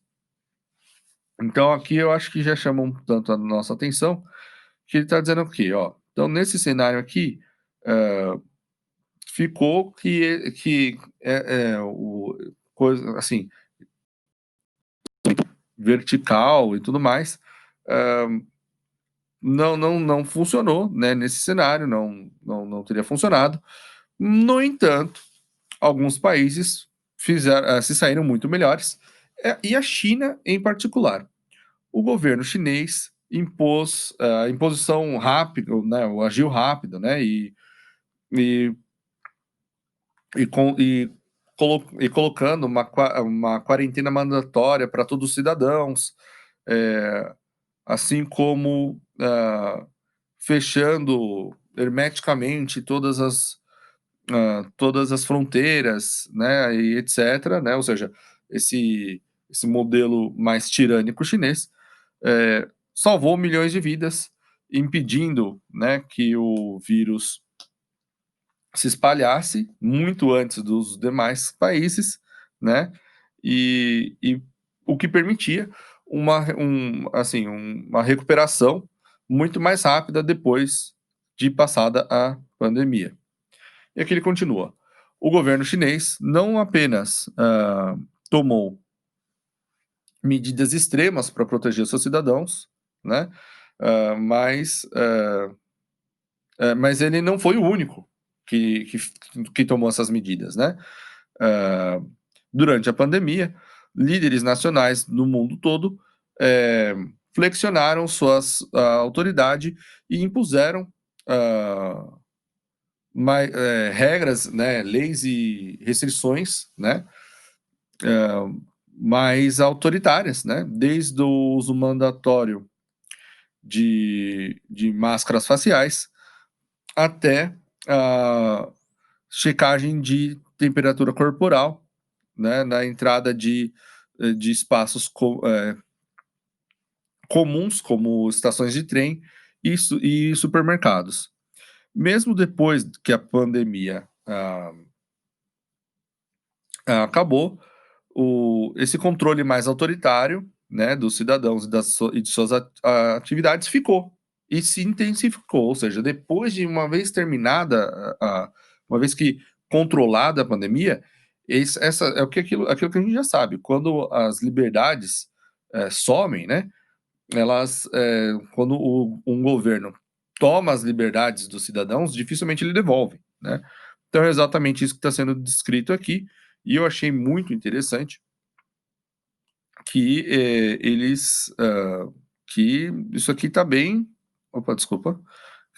Então aqui eu acho que já chama um tanto a nossa atenção, que ele está dizendo o quê? Ó, então nesse cenário aqui, ficou que o coisa assim, vertical e tudo mais, não funcionou, né, nesse cenário, não teria funcionado. No entanto, alguns países se saíram muito melhores, e a China em particular. O governo chinês impôs a imposição rápida, né, agiu rápido, né, e, e colocando uma quarentena mandatória para todos os cidadãos, é, assim como fechando hermeticamente todas as fronteiras, né, e etc., né, ou seja, esse modelo mais tirânico chinês salvou milhões de vidas, impedindo, né, que o vírus se espalhasse muito antes dos demais países, né, e o que permitia uma recuperação muito mais rápida depois de passada a pandemia. E aqui ele continua. O governo chinês não apenas tomou medidas extremas para proteger seus cidadãos, né? Mas ele não foi o único que tomou essas medidas, né? Ah, Durante a pandemia, líderes nacionais no mundo todo eh, flexionaram autoridade e impuseram ah, regras, né, leis e restrições, né, mais autoritárias, né, desde o uso mandatório de máscaras faciais até a checagem de temperatura corporal, né, na entrada de espaços comuns, como estações de trem e supermercados. Mesmo depois que a pandemia acabou, esse controle mais autoritário, né, dos cidadãos e de suas atividades ficou e se intensificou, ou seja, depois de uma vez terminada, uma vez que controlada a pandemia, essa é aquilo que a gente já sabe, quando as liberdades somem, né, quando um governo toma as liberdades dos cidadãos, dificilmente ele devolve, né? Então é exatamente isso que está sendo descrito aqui, e eu achei muito interessante que que isso aqui está bem. Opa, desculpa.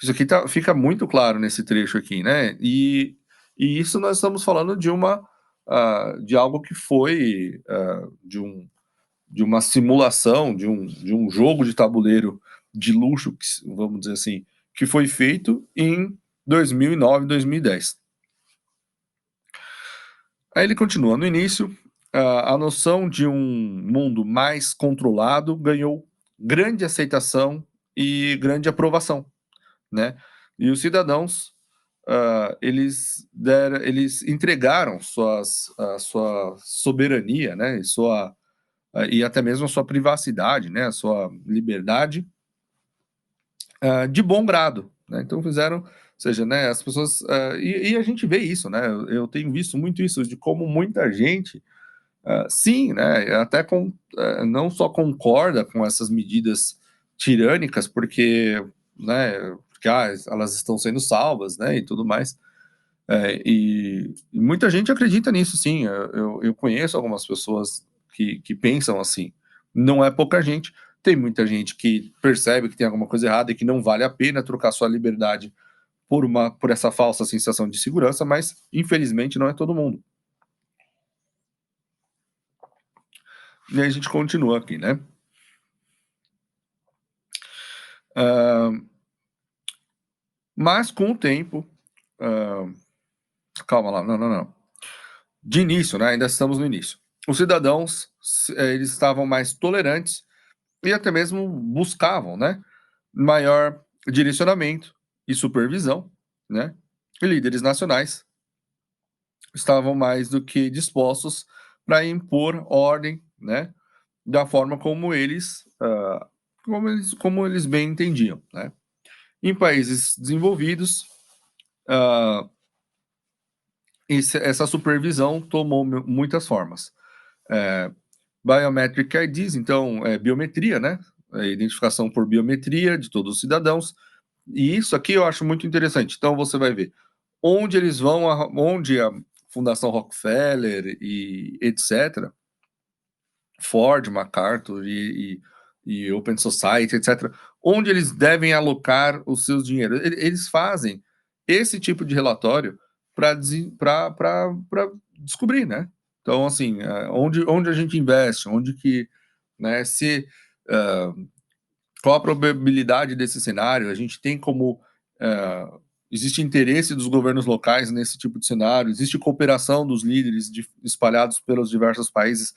Isso aqui fica muito claro nesse trecho aqui, né? E isso nós estamos falando de algo que foi de uma simulação, de um jogo de tabuleiro de luxo, vamos dizer assim, que foi feito em 2009, 2010. Aí ele continua: no início, a noção de um mundo mais controlado ganhou grande aceitação e grande aprovação, né? E os cidadãos, eles entregaram a sua soberania, né? E até mesmo a sua privacidade, né? A sua liberdade, de bom grado, né? Então fizeram seja, né, as pessoas, e a gente vê isso, né, eu tenho visto muito isso, de como muita gente, sim, né, até não só concorda com essas medidas tirânicas, porque, né, porque, elas estão sendo salvas, né, e tudo mais, e muita gente acredita nisso, sim. Eu conheço algumas pessoas que pensam assim. Não é pouca gente. Tem muita gente que percebe que tem alguma coisa errada e que não vale a pena trocar sua liberdade por essa falsa sensação de segurança, mas infelizmente não é todo mundo. E aí a gente continua aqui, né? Ah, mas com o tempo, ah, calma lá, não, não, não. De início, né? Ainda estamos no início. Os cidadãos, eles estavam mais tolerantes e até mesmo buscavam, né, maior direcionamento e supervisão, né? E líderes nacionais estavam mais do que dispostos para impor ordem, né, da forma como eles bem entendiam, né? Em países desenvolvidos, uh, essa supervisão tomou muitas formas. É, Biometric IDs, então, biometria, né? Identificação por biometria de todos os cidadãos. E isso aqui eu acho muito interessante. Então, você vai ver onde eles vão, onde a Fundação Rockefeller e etc., Ford, MacArthur e Open Society, etc., onde eles devem alocar os seus dinheiros. Eles fazem esse tipo de relatório para descobrir, né? Então, assim, onde a gente investe, onde que, né, se, qual a probabilidade desse cenário, a gente tem como, existe interesse dos governos locais nesse tipo de cenário, existe cooperação dos líderes espalhados pelos diversos países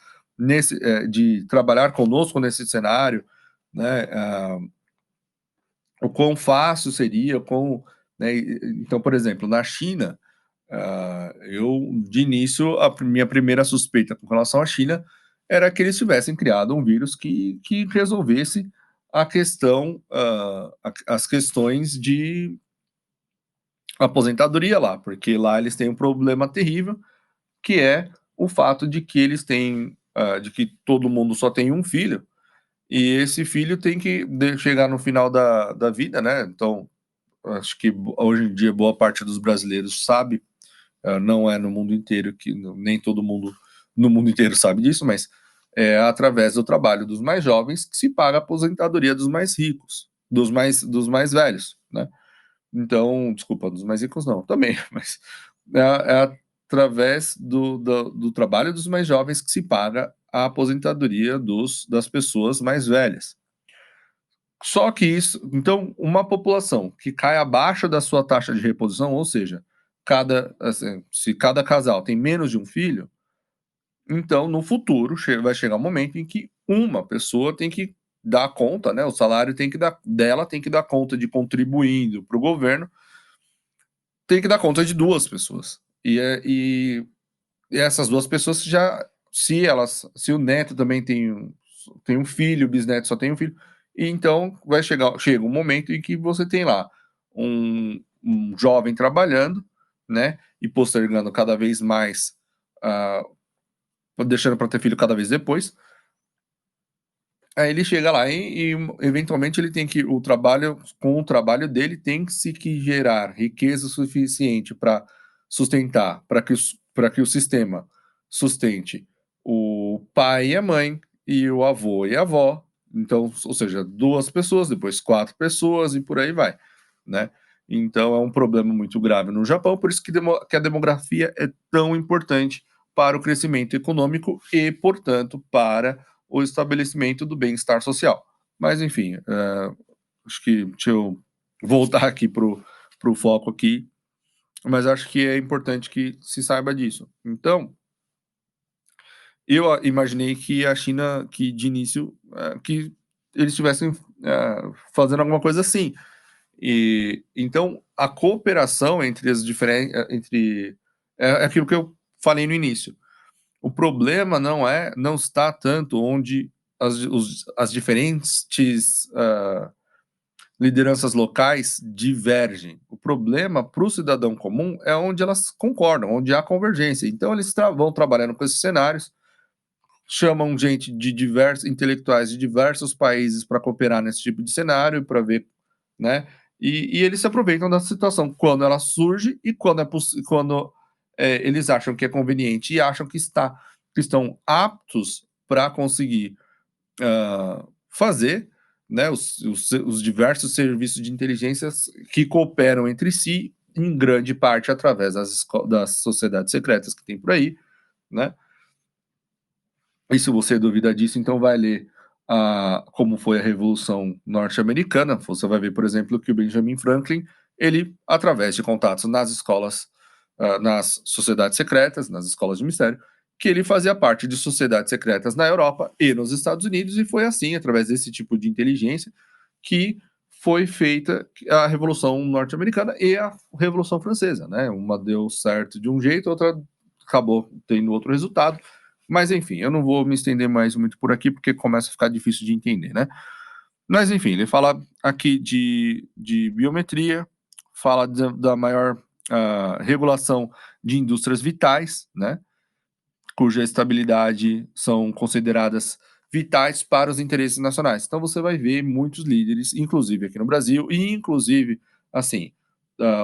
de trabalhar conosco nesse cenário, né, o quão fácil seria, né, então, por exemplo, na China, eu, de início, minha primeira suspeita com relação à China era que eles tivessem criado um vírus que resolvesse a questão, as questões de aposentadoria lá, porque lá eles têm um problema terrível, que é o fato de que eles têm, de que todo mundo só tem um filho, e esse filho tem que chegar no final da vida, né? Então, acho que hoje em dia boa parte dos brasileiros sabe, não é no mundo inteiro, que nem todo mundo no mundo inteiro sabe disso, mas é através do trabalho dos mais jovens que se paga a aposentadoria dos mais ricos, dos mais velhos, né? Então, desculpa, dos mais ricos não, também, mas é através do trabalho dos mais jovens que se paga a aposentadoria das pessoas mais velhas. Só que isso, então, uma população que cai abaixo da sua taxa de reposição, ou seja, se cada casal tem menos de um filho, então no futuro vai chegar um momento em que uma pessoa tem que dar conta, né? O salário tem que dar conta de contribuindo para o governo, tem que dar conta de duas pessoas. E essas duas pessoas já, se o neto também tem um filho, o bisneto só tem um filho, e então chega um momento em que você tem lá um jovem trabalhando, né, e postergando cada vez mais, ah, deixando para ter filho cada vez depois. Aí ele chega lá e eventualmente ele tem que com o trabalho dele tem que gerar riqueza suficiente para sustentar, para que o sistema sustente o pai e a mãe, e o avô e a avó, então, ou seja, 2 pessoas, depois 4 pessoas e por aí vai, né. Então é um problema muito grave no Japão, por isso que a demografia é tão importante para o crescimento econômico e, portanto, para o estabelecimento do bem-estar social. Mas, enfim, acho que deixa eu voltar aqui para o foco aqui, mas acho que é importante que se saiba disso. Então, eu imaginei que a China, que de início, que eles estivessem fazendo alguma coisa assim. E então a cooperação entre as diferentes, é aquilo que eu falei no início. O problema não está tanto onde as diferentes lideranças locais divergem. O problema para o cidadão comum é onde elas concordam, onde há convergência. Então, eles vão trabalhando com esses cenários, chamam gente de diversos intelectuais de diversos países para cooperar nesse tipo de cenário, para ver, né? E eles se aproveitam da situação quando ela surge e quando eles acham que é conveniente e acham que estão aptos para conseguir fazer, né, os diversos serviços de inteligência que cooperam entre si, em grande parte através das sociedades secretas que tem por aí, né? E se você duvida disso, então vai ler como foi a Revolução Norte-Americana. Você vai ver, por exemplo, que o Benjamin Franklin, ele, através de contatos nas escolas, nas sociedades secretas, nas escolas de mistério, que ele fazia parte de sociedades secretas na Europa e nos Estados Unidos, e foi assim, através desse tipo de inteligência, que foi feita a Revolução Norte-Americana e a Revolução Francesa, né? Uma deu certo de um jeito, outra acabou tendo outro resultado. Mas enfim, eu não vou me estender mais muito por aqui, porque começa a ficar difícil de entender, né? Mas enfim, ele fala aqui de biometria, fala da maior regulação de indústrias vitais, né? Cuja estabilidade são consideradas vitais para os interesses nacionais. Então você vai ver muitos líderes, inclusive aqui no Brasil, e inclusive, assim,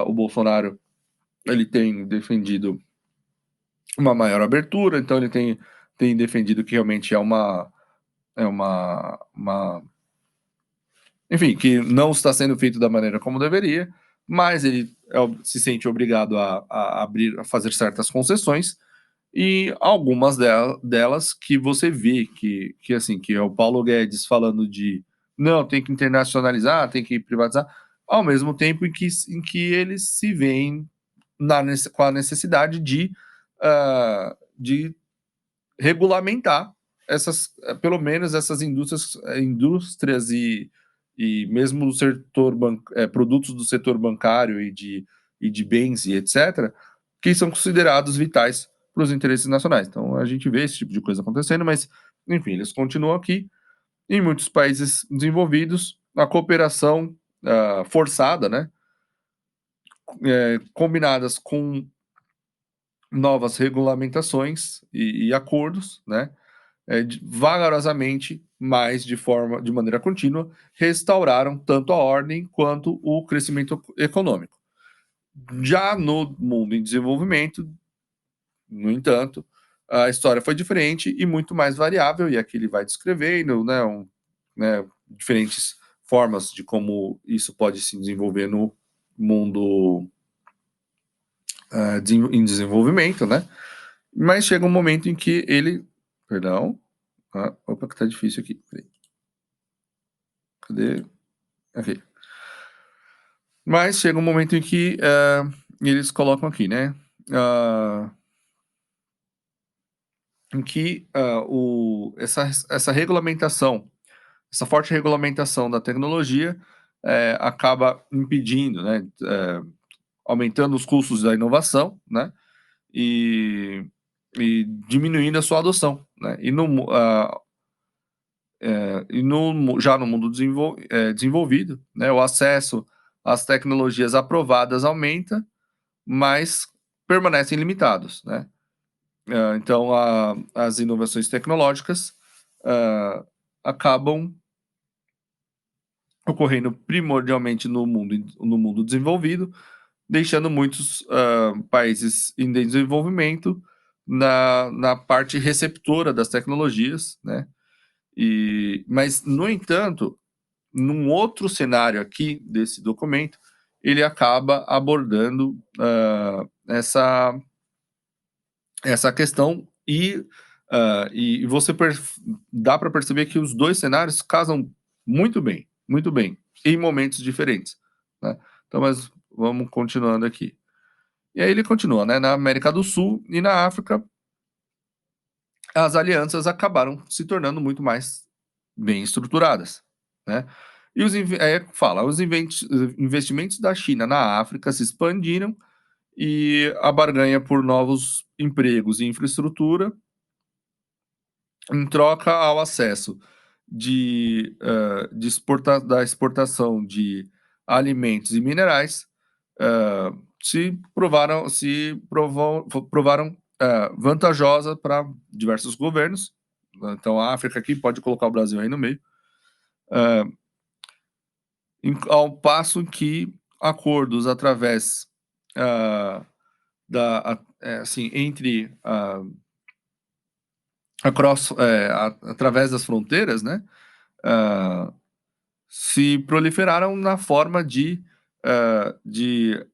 o Bolsonaro, ele tem defendido uma maior abertura, então ele tem defendido que realmente enfim, que não está sendo feito da maneira como deveria, mas ele se sente obrigado a abrir, a fazer certas concessões, e algumas delas que você vê que assim, que é o Paulo Guedes falando de não, tem que internacionalizar, tem que privatizar, ao mesmo tempo em que eles se veem com a necessidade de regulamentar pelo menos essas indústrias e mesmo o setor produtos do setor bancário e de bens e etc., que são considerados vitais para os interesses nacionais. Então a gente vê esse tipo de coisa acontecendo, mas enfim, eles continuam aqui. Em muitos países desenvolvidos, a cooperação forçada, né, combinadas com novas regulamentações e acordos, né, vagarosamente, mas de maneira contínua, restauraram tanto a ordem quanto o crescimento econômico. Já no mundo em desenvolvimento, no entanto, a história foi diferente e muito mais variável, e aqui ele vai descrevendo, né, diferentes formas de como isso pode se desenvolver no mundo em desenvolvimento, né? Mas chega um momento em que ele. Perdão. Opa, que tá difícil aqui. Cadê? Ok. Mas chega um momento em que eles colocam aqui, né? Em que essa regulamentação, essa forte regulamentação da tecnologia acaba impedindo, né? Aumentando os custos da inovação, né? E diminuindo a sua adoção, né? Já no mundo desenvolvido, né, o acesso às tecnologias aprovadas aumenta, mas permanecem limitados, né? Então, as inovações tecnológicas acabam ocorrendo primordialmente no mundo desenvolvido, deixando muitos países em desenvolvimento na parte receptora das tecnologias, né? Mas, no entanto, num outro cenário aqui desse documento, ele acaba abordando essa questão e você dá para perceber que os dois cenários casam muito bem, em momentos diferentes, né? Então, mas vamos continuando aqui. E aí ele continua, né? Na América do Sul e na África, as alianças acabaram se tornando muito mais bem estruturadas, né? E os investimentos da China na África se expandiram e a barganha por novos empregos e infraestrutura, em troca ao acesso da exportação de alimentos e minerais provaram vantajosa para diversos governos. Então, a África aqui pode colocar o Brasil aí no meio, ao passo que acordos através entre através das fronteiras, né, se proliferaram na forma de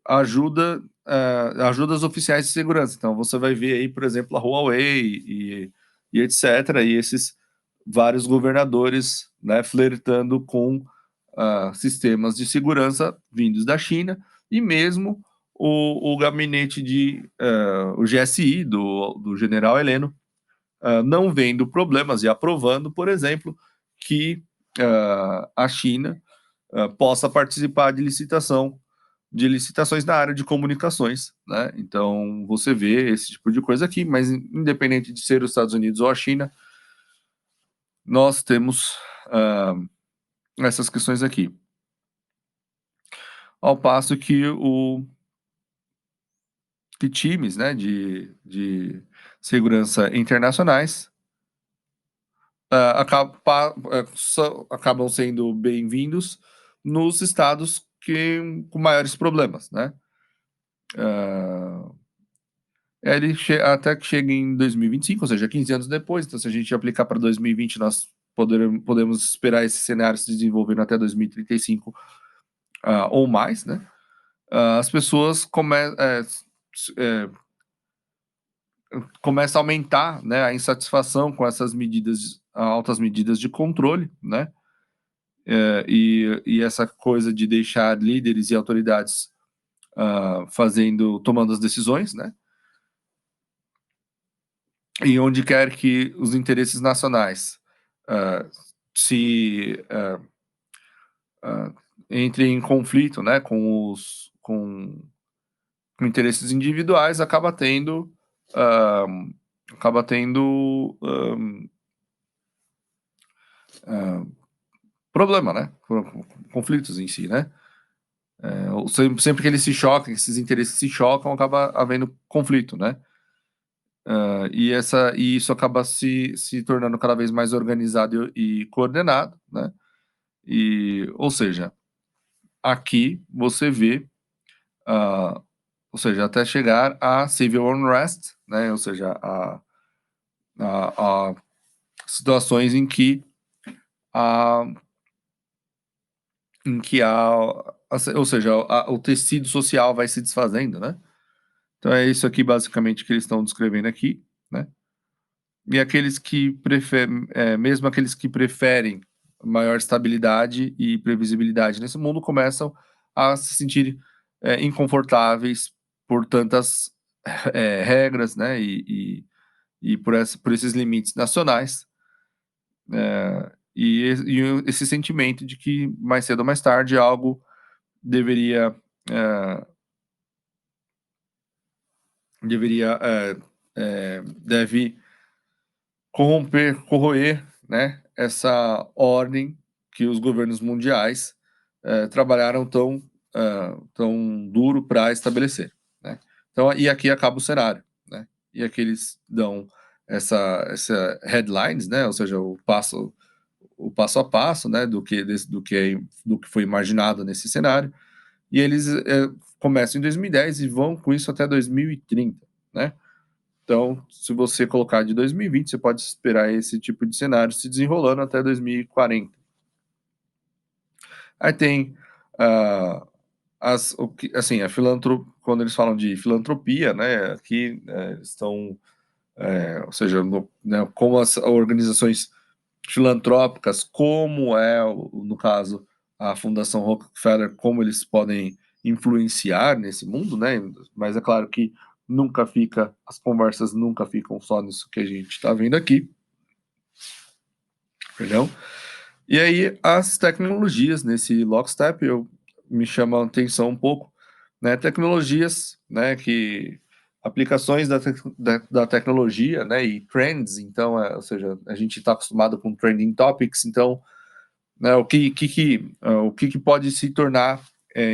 ajudas oficiais de segurança. Então, você vai ver aí, por exemplo, a Huawei e etc., e esses vários governadores, né, flertando com sistemas de segurança vindos da China, e mesmo o gabinete o GSI, do general Heleno, não vendo problemas e aprovando, por exemplo, que a China possa participar de licitações na área de comunicações, né? Então, você vê esse tipo de coisa aqui, mas independente de ser os Estados Unidos ou a China, nós temos essas questões aqui. Ao passo que times, né, de segurança internacionais acabam sendo bem-vindos nos estados com maiores problemas, né? Até que chega em 2025, ou seja, 15 anos depois. Então, se a gente aplicar para 2020, nós podemos esperar esse cenário se desenvolvendo até 2035 ou mais, né? As pessoas começam a aumentar, né, a insatisfação com essas altas medidas de controle, né? E essa coisa de deixar líderes e autoridades tomando as decisões, né? E onde quer que os interesses nacionais se entrem em conflito, né, com interesses individuais, acaba tendo problema, né? Conflitos em si, né? Sempre que eles se chocam, esses interesses se chocam, acaba havendo conflito, né? E isso acaba se tornando cada vez mais organizado e coordenado, né? Ou seja, aqui você vê, ou seja, até chegar a civil unrest, né? Ou seja, a situações em que ou seja, o tecido social vai se desfazendo, né? Então é isso aqui basicamente que eles estão descrevendo aqui, né? E aqueles que preferem, mesmo aqueles que preferem maior estabilidade e previsibilidade nesse mundo, começam a se sentir inconfortáveis por tantas regras, né? E por esses limites nacionais. E esse sentimento de que mais cedo ou mais tarde algo deveria é, deve corroer, né, essa ordem que os governos mundiais trabalharam tão duro para estabelecer, né? Então, e aqui acaba o cenário, né? E aqui eles dão essa headlines, né? Ou seja, o passo a passo, né, do que foi imaginado nesse cenário. E eles começam em 2010 e vão com isso até 2030, né? Então, se você colocar de 2020, você pode esperar esse tipo de cenário se desenrolando até 2040. Aí tem assim, quando eles falam de filantropia, né, aqui estão, ou seja, né, como as organizações filantrópicas, como no caso, a Fundação Rockefeller, como eles podem influenciar nesse mundo, né? Mas é claro que as conversas nunca ficam só nisso que a gente está vendo aqui, perdão. E aí as tecnologias nesse lockstep me chamam a atenção um pouco, né? Tecnologias, né, que aplicações da tecnologia, né, e trends, então, ou seja, a gente está acostumado com trending topics, então, né, o que pode se tornar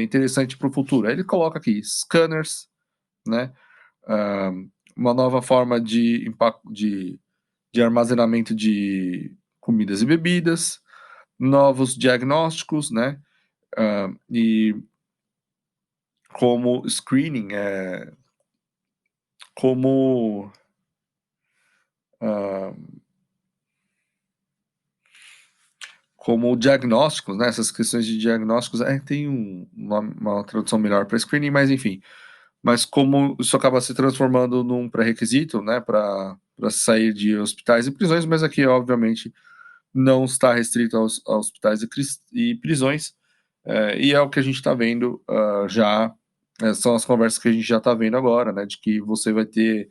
interessante para o futuro. Aí ele coloca aqui scanners, né, ah, uma nova forma de armazenamento de comidas e bebidas, novos diagnósticos, né, e como screening, como ah, como diagnósticos, né, essas questões de diagnósticos, tem uma tradução melhor para screening, mas enfim, mas como isso acaba se transformando num pré-requisito, né, para sair de hospitais e prisões, mas aqui, obviamente, não está restrito a hospitais e prisões, e é o que a gente está vendo já, são as conversas que a gente já está vendo agora, né, de que você vai ter,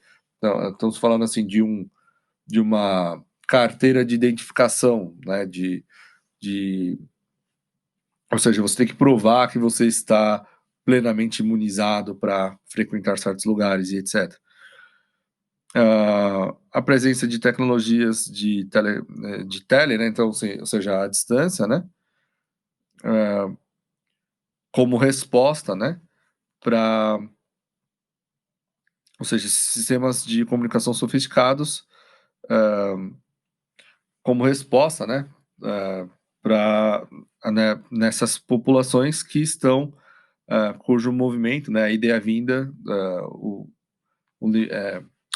estamos falando assim de uma carteira de identificação, né, de ou seja, você tem que provar que você está plenamente imunizado para frequentar certos lugares e etc. A presença de tecnologias de tele, né, então, ou seja, à distância, né, como resposta, né, para, ou seja, sistemas de comunicação sofisticados, como resposta, né, para, né, nessas populações que estão, cujo movimento, né, a ideia vinda,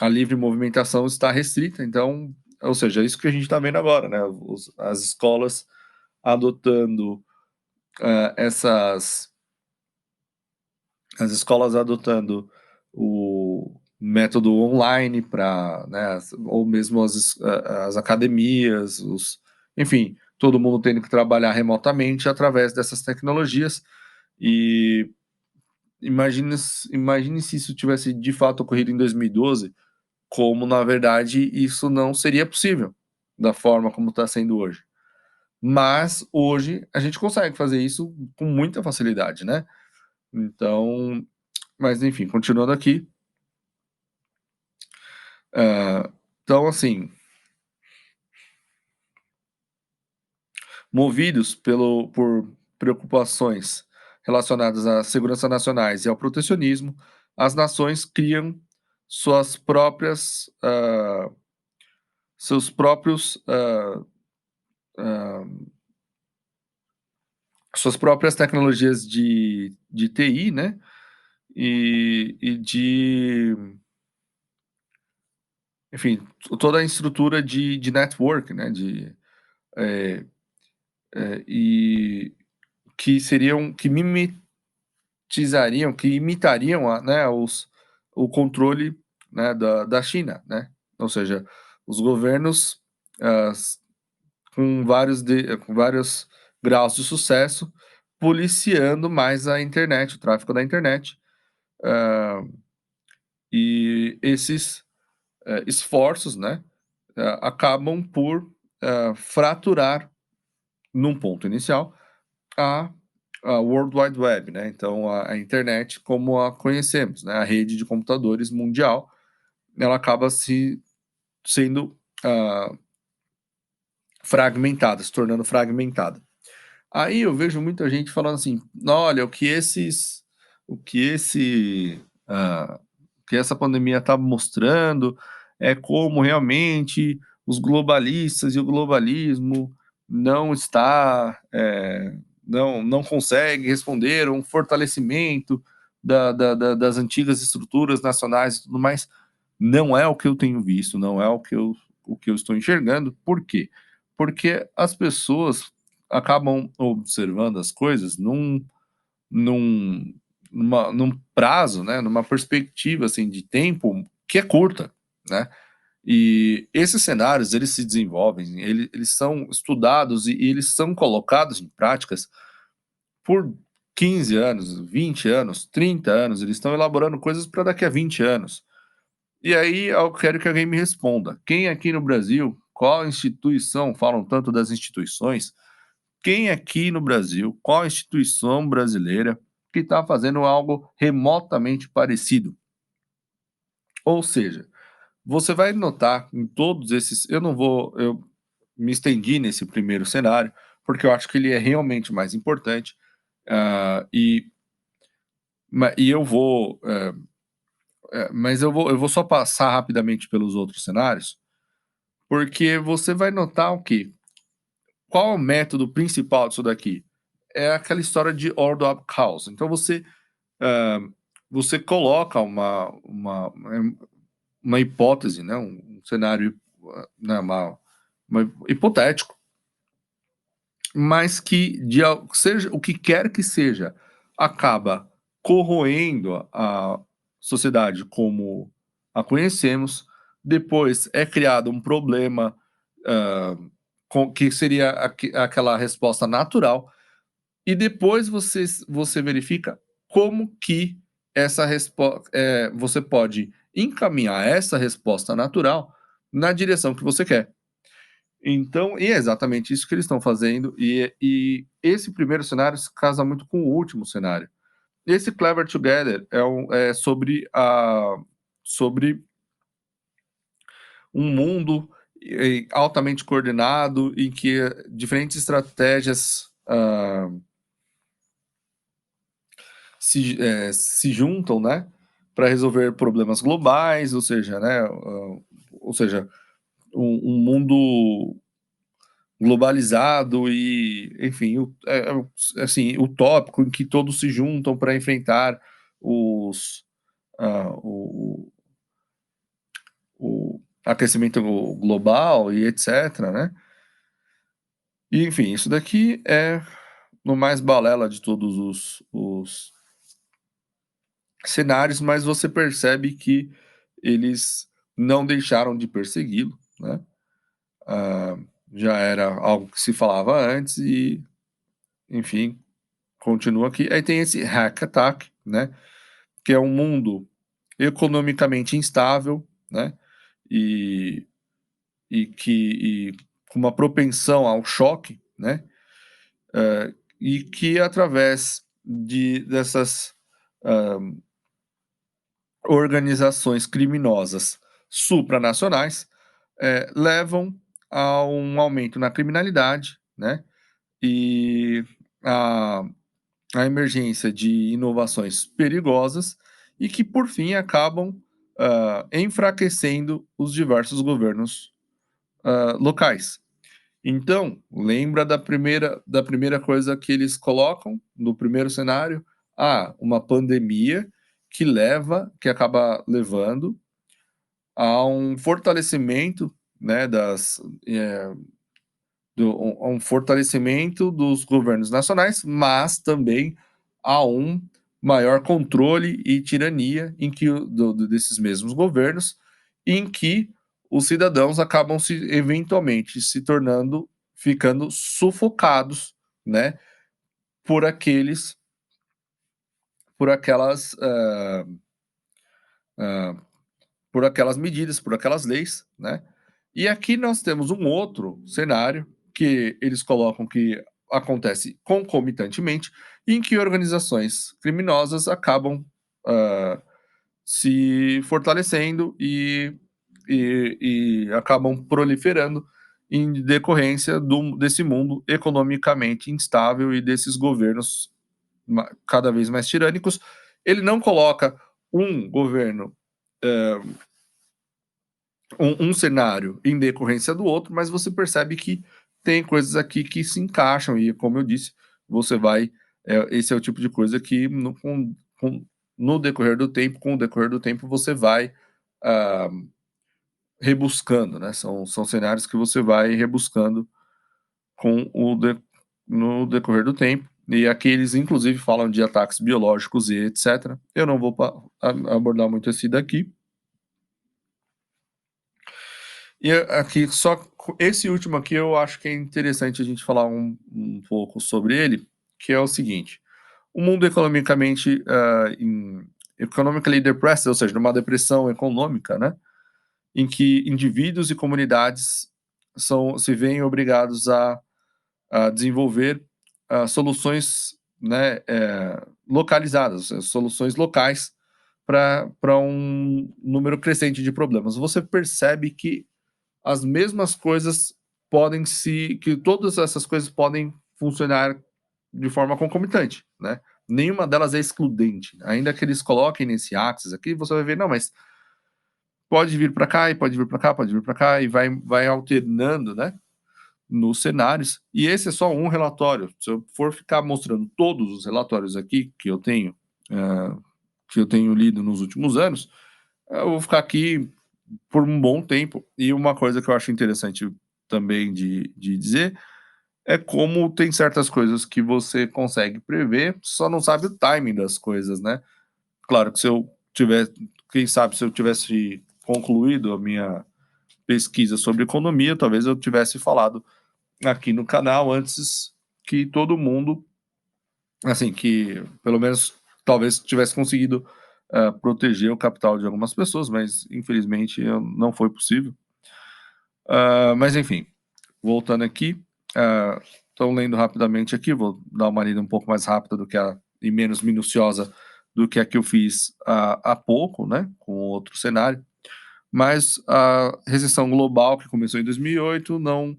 a livre movimentação está restrita, então, ou seja, é isso que a gente está vendo agora, né, as escolas adotando essas, as escolas adotando o método online para, né, ou mesmo as academias, enfim, todo mundo tendo que trabalhar remotamente através dessas tecnologias. E imagine se isso tivesse de fato ocorrido em 2012, como na verdade isso não seria possível da forma como está sendo hoje. Mas hoje a gente consegue fazer isso com muita facilidade, né? Então, mas enfim, continuando aqui. Então, assim, movidos por preocupações relacionadas à segurança nacionais e ao protecionismo, as nações criam suas próprias, seus próprios, suas próprias tecnologias de TI, né? E de, enfim, toda a estrutura de network, né? E que que imitariam o controle, né, da China, né? Ou seja, os governos ah, com vários graus de sucesso policiando mais a internet, o tráfego da internet, e esses esforços, né, acabam por fraturar, num ponto inicial, a, a World Wide Web, né? Então, a internet como a conhecemos, né? A rede de computadores mundial, ela acaba sendo fragmentada, se tornando fragmentada. Aí eu vejo muita gente falando assim, olha, o que esse, ah, o que essa pandemia está mostrando é como realmente os globalistas e o globalismo não está, não consegue responder a um fortalecimento das antigas estruturas nacionais e tudo mais. Não é o que eu tenho visto, não é o que eu estou enxergando. Por quê? Porque as pessoas acabam observando as coisas num, num prazo, né, numa perspectiva assim, de tempo que é curta, né? E esses cenários, eles se desenvolvem, eles são estudados e eles são colocados em práticas por 15 anos, 20 anos, 30 anos, eles estão elaborando coisas para daqui a 20 anos. E aí eu quero que alguém me responda: quem aqui no Brasil, qual instituição, falam tanto das instituições, quem aqui no Brasil, qual instituição brasileira que está fazendo algo remotamente parecido? Ou seja, você vai notar em todos esses eu me estendi nesse primeiro cenário, porque eu acho que ele é realmente mais importante, ah, e e eu vou, mas eu vou só passar rapidamente pelos outros cenários, porque você vai notar o quê? Qual é o método principal disso daqui? É aquela história de order of cause. Então hã, você coloca uma hipótese, né, um cenário, né, uma hipotético, mas que seja o que quer que seja, acaba corroendo a sociedade como a conhecemos. Depois é criado um problema, hã, que seria aquela resposta natural, e depois você verifica como que você pode encaminhar essa resposta natural na direção que você quer. Então, e é exatamente isso que eles estão fazendo, e esse primeiro cenário se casa muito com o último cenário. Esse Clever Together é sobre um mundo altamente coordenado, em que diferentes estratégias se juntam, né, para resolver problemas globais, ou seja, né, ou seja, um mundo globalizado e, enfim, assim, utópico, em que todos se juntam para enfrentar os, o aquecimento global e etc, né. E, enfim, isso daqui é no mais balela de todos os cenários, mas você percebe que eles não deixaram de persegui-lo, né. Ah, já era algo que se falava antes e, enfim, continua aqui. Aí tem esse hack attack, né, que é um mundo economicamente instável, né, e e com uma propensão ao choque, né, e que através dessas, hã, organizações criminosas supranacionais, levam a um aumento na criminalidade, né, e a a emergência de inovações perigosas e que, por fim, acabam, enfraquecendo os diversos governos, locais. Então, lembra da primeira coisa que eles colocam no primeiro cenário? Uma pandemia que acaba levando a um fortalecimento, né, a um fortalecimento dos governos nacionais, mas também a um maior controle e tirania em que desses mesmos governos, em que os cidadãos acabam eventualmente se tornando, ficando sufocados, né, por aqueles, por aquelas, hã, por aquelas medidas, por aquelas leis, né. E aqui nós temos um outro cenário que eles colocam que acontece concomitantemente, em que organizações criminosas acabam, hã, se fortalecendo e acabam proliferando em decorrência desse mundo economicamente instável e desses governos cada vez mais tirânicos. Ele não coloca um governo, um cenário em decorrência do outro, mas você percebe que tem coisas aqui que se encaixam e, como eu disse, você vai esse é o tipo de coisa que no decorrer do tempo, com o decorrer do tempo, você vai, ah, rebuscando, né, são cenários que você vai rebuscando com o de no decorrer do tempo, e aqui eles inclusive falam de ataques biológicos e etcétera. Eu não vou abordar muito esse daqui. E aqui só esse último aqui eu acho que é interessante a gente falar um pouco sobre ele, que é o seguinte: o mundo economicamente, economically depressed, ou seja, numa depressão econômica, né, em que indivíduos e comunidades se veem obrigados a desenvolver, soluções, né, localizadas, soluções locais para um número crescente de problemas. Você percebe que as mesmas coisas que todas essas coisas podem funcionar de forma concomitante, né? Nenhuma delas é excludente. Ainda que eles coloquem nesse axis aqui, você vai ver, não, mas pode vir para cá e pode vir para cá, pode vir para cá e vai alternando, né? Nos cenários. E esse é só um relatório. Se eu for ficar mostrando todos os relatórios aqui que eu tenho lido nos últimos anos, eu vou ficar aqui por um bom tempo. E uma coisa que eu acho interessante também de dizer é como tem certas coisas que você consegue prever, só não sabe o timing das coisas, né? Claro que se eu tivesse, quem sabe se eu tivesse concluído a minha pesquisa sobre economia, talvez eu tivesse falado aqui no canal antes que todo mundo, assim, que pelo menos talvez tivesse conseguido proteger o capital de algumas pessoas, mas infelizmente não foi possível. Mas enfim, voltando aqui, estou lendo rapidamente aqui, vou dar uma lida um pouco mais rápida e menos minuciosa do que a que eu fiz há pouco, né, com outro cenário. Mas a recessão global que começou em 2008 não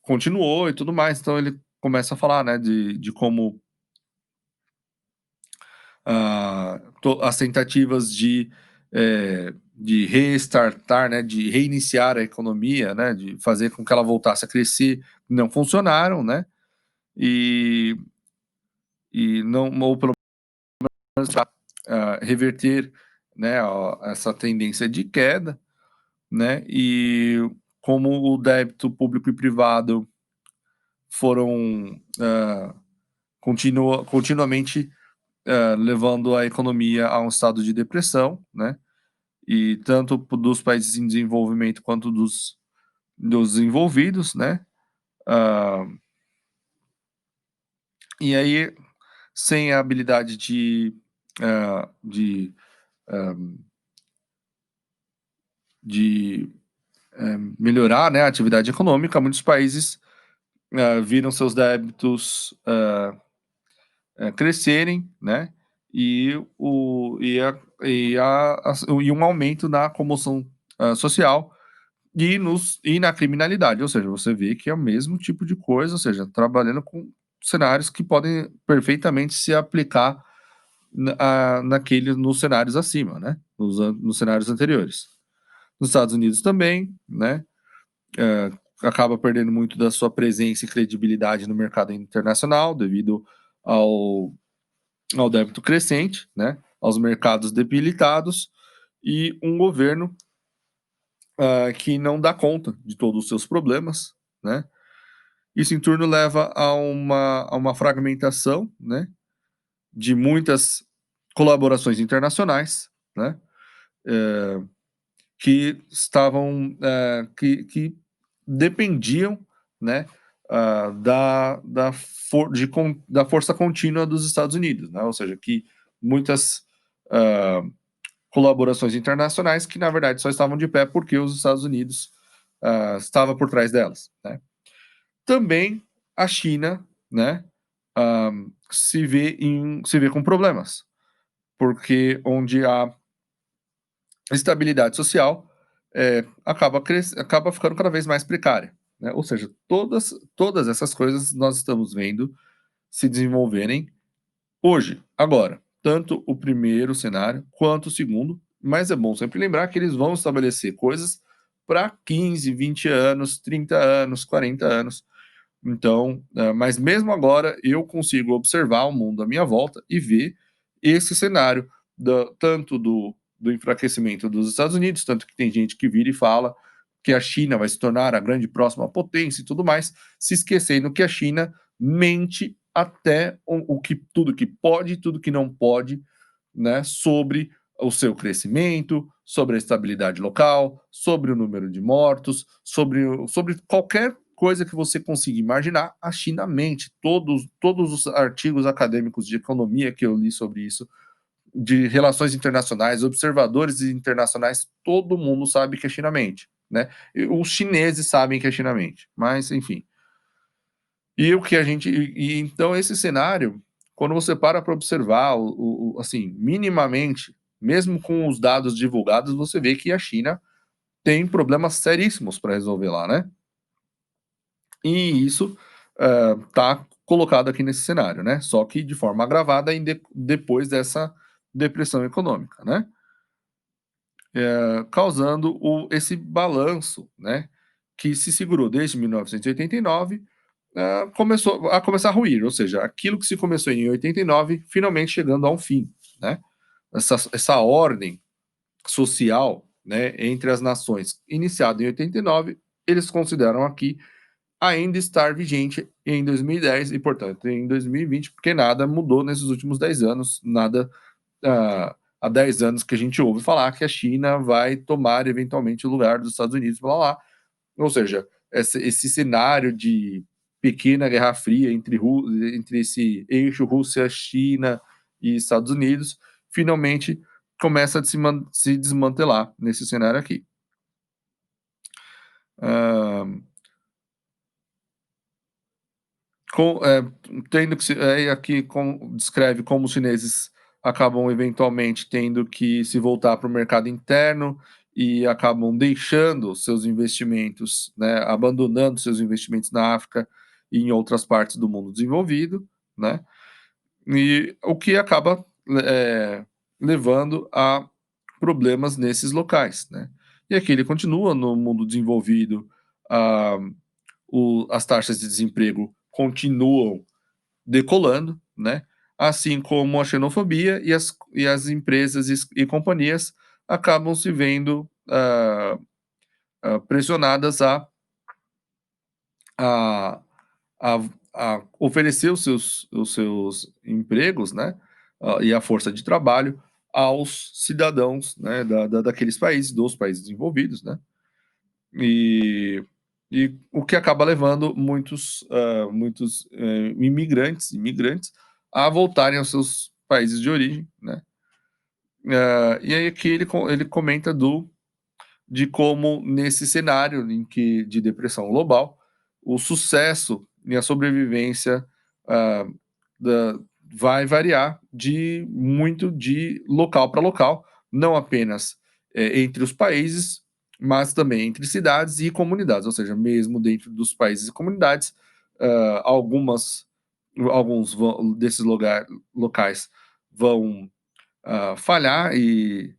continuou e tudo mais, então ele começa a falar, né, de como as tentativas de restartar, né, de reiniciar a economia, né, de fazer com que ela voltasse a crescer, não funcionaram, né, e, e não, ou pelo menos reverter, né, essa tendência de queda, né, e como o débito público e privado foram continuamente levando a economia a um estado de depressão, né, e tanto dos países em desenvolvimento quanto dos envolvidos, né? Uh, e aí, sem a habilidade uh, de, um, de melhorar, né, a atividade econômica, muitos países viram seus débitos crescerem, né? E um aumento na comoção social e na criminalidade, ou seja, você vê que é o mesmo tipo de coisa, ou seja, trabalhando com cenários que podem perfeitamente se aplicar nos cenários acima, né? Nos cenários anteriores. Nos Estados Unidos também, né? Acaba perdendo muito da sua presença e credibilidade no mercado internacional devido ao, ao débito crescente, né? Aos mercados debilitados e um governo que não dá conta de todos os seus problemas, né? Isso em turno leva a uma fragmentação, né, de muitas colaborações internacionais, né, que que dependiam, né, da força contínua dos Estados Unidos, né? Ou seja, que muitas colaborações internacionais que na verdade só estavam de pé porque os Estados Unidos estava por trás delas, né? Também a China, né, se vê com problemas, porque onde há estabilidade social acaba ficando cada vez mais precária, né? Ou seja, todas essas coisas nós estamos vendo se desenvolverem hoje, agora, tanto o primeiro cenário quanto o segundo, mas é bom sempre lembrar que eles vão estabelecer coisas para 15, 20 anos, 30 anos, 40 anos. Então, mas mesmo agora eu consigo observar o mundo à minha volta e ver esse cenário tanto do enfraquecimento dos Estados Unidos, tanto que tem gente que vira e fala que a China vai se tornar a grande próxima potência e tudo mais, se esquecendo que a China mente até tudo que pode, tudo que não pode, né, sobre o seu crescimento, sobre a estabilidade local, sobre o número de mortos, sobre qualquer coisa que você consiga imaginar, a China mente. Todos os artigos acadêmicos de economia que eu li sobre isso, de relações internacionais, observadores internacionais, todo mundo sabe que a China mente, né? Os chineses sabem que a China mente, mas enfim. E o que a gente. Então, esse cenário quando você para observar assim, minimamente, mesmo com os dados divulgados, você vê que a China tem problemas seríssimos para resolver lá, né? E isso está colocado aqui nesse cenário, né? Só que de forma agravada depois dessa depressão econômica, né? Causando esse balanço, né? Que se segurou desde 1989, começar a ruir, ou seja, aquilo que se começou em 89, finalmente chegando a um fim, né? Essa ordem social, né, entre as nações, iniciada em 89, eles consideram aqui ainda estar vigente em 2010 e, portanto, em 2020, porque nada mudou nesses últimos 10 anos, nada há 10 anos que a gente ouve falar que a China vai tomar eventualmente o lugar dos Estados Unidos, blá, blá, blá. Ou seja, esse cenário de pequena Guerra Fria entre esse eixo Rússia, China e Estados Unidos, finalmente começa a se desmantelar nesse cenário aqui. Uh, tendo que aqui descreve como os chineses acabam eventualmente tendo que se voltar para o mercado interno e acabam deixando seus investimentos, né, abandonando seus investimentos na África e em outras partes do mundo desenvolvido, né, e o que acaba levando a problemas nesses locais, né. E aqui ele continua no mundo desenvolvido, ah, as taxas de desemprego continuam decolando, né? Assim como a xenofobia e as empresas e companhias acabam se vendo pressionadas a, a, a oferecer os seus empregos, né? E a força de trabalho aos cidadãos, né? Daqueles países, dos países desenvolvidos, né? E, e o que acaba levando muitos imigrantes a voltarem aos seus países de origem, né? E aí aqui ele comenta de como nesse cenário de depressão global, o sucesso e a sobrevivência ah, da, vai variar muito de local para local, não apenas entre os países, mas também entre cidades e comunidades, ou seja, mesmo dentro dos países e comunidades, alguns desses locais vão falhar e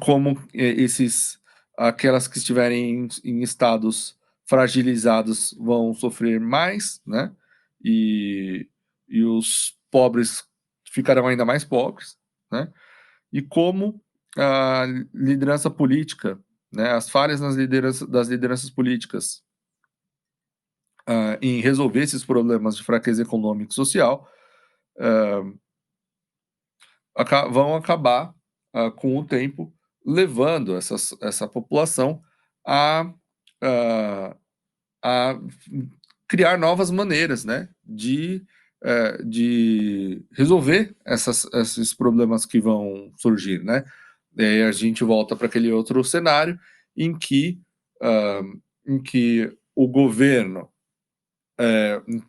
como aquelas que estiverem em estados fragilizados vão sofrer mais, né? E, e os pobres ficarão ainda mais pobres, né? E como a liderança política, né? As falhas das lideranças políticas em resolver esses problemas de fraqueza econômica e social vão acabar, com o tempo, levando essa população a, ah, a criar novas maneiras, né, de resolver esses problemas que vão surgir, né. E aí a gente volta para aquele outro cenário em que, ah, em que o governo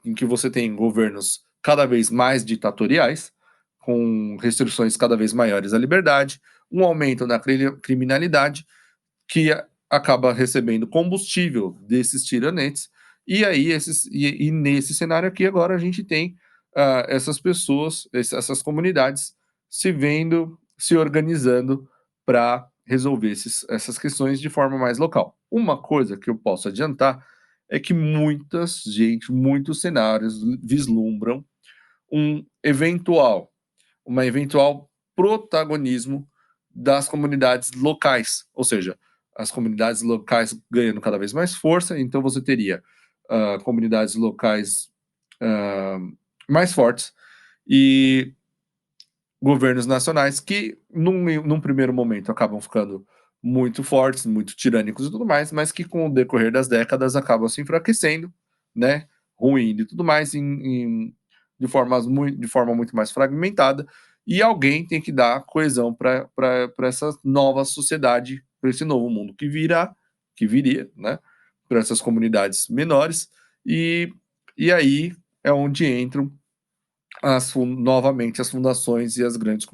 em que você tem governos cada vez mais ditatoriais, com restrições cada vez maiores à liberdade, um aumento na criminalidade, que acaba recebendo combustível desses tiranetes, e aí nesse cenário aqui agora a gente tem essas pessoas, essas comunidades se organizando para resolver essas questões de forma mais local. Uma coisa que eu posso adiantar é que muitos cenários vislumbram um eventual uma eventual protagonismo das comunidades locais, ou seja, as comunidades locais ganhando cada vez mais força, então você teria comunidades locais mais fortes e governos nacionais que, num primeiro momento, acabam ficando muito fortes, muito tirânicos e tudo mais, mas que com o decorrer das décadas acabam se enfraquecendo, né, ruindo e tudo mais, de forma muito mais fragmentada, e alguém tem que dar coesão para essa nova sociedade, para esse novo mundo que viria, né, para essas comunidades menores, e aí é onde entram novamente as fundações e as grandes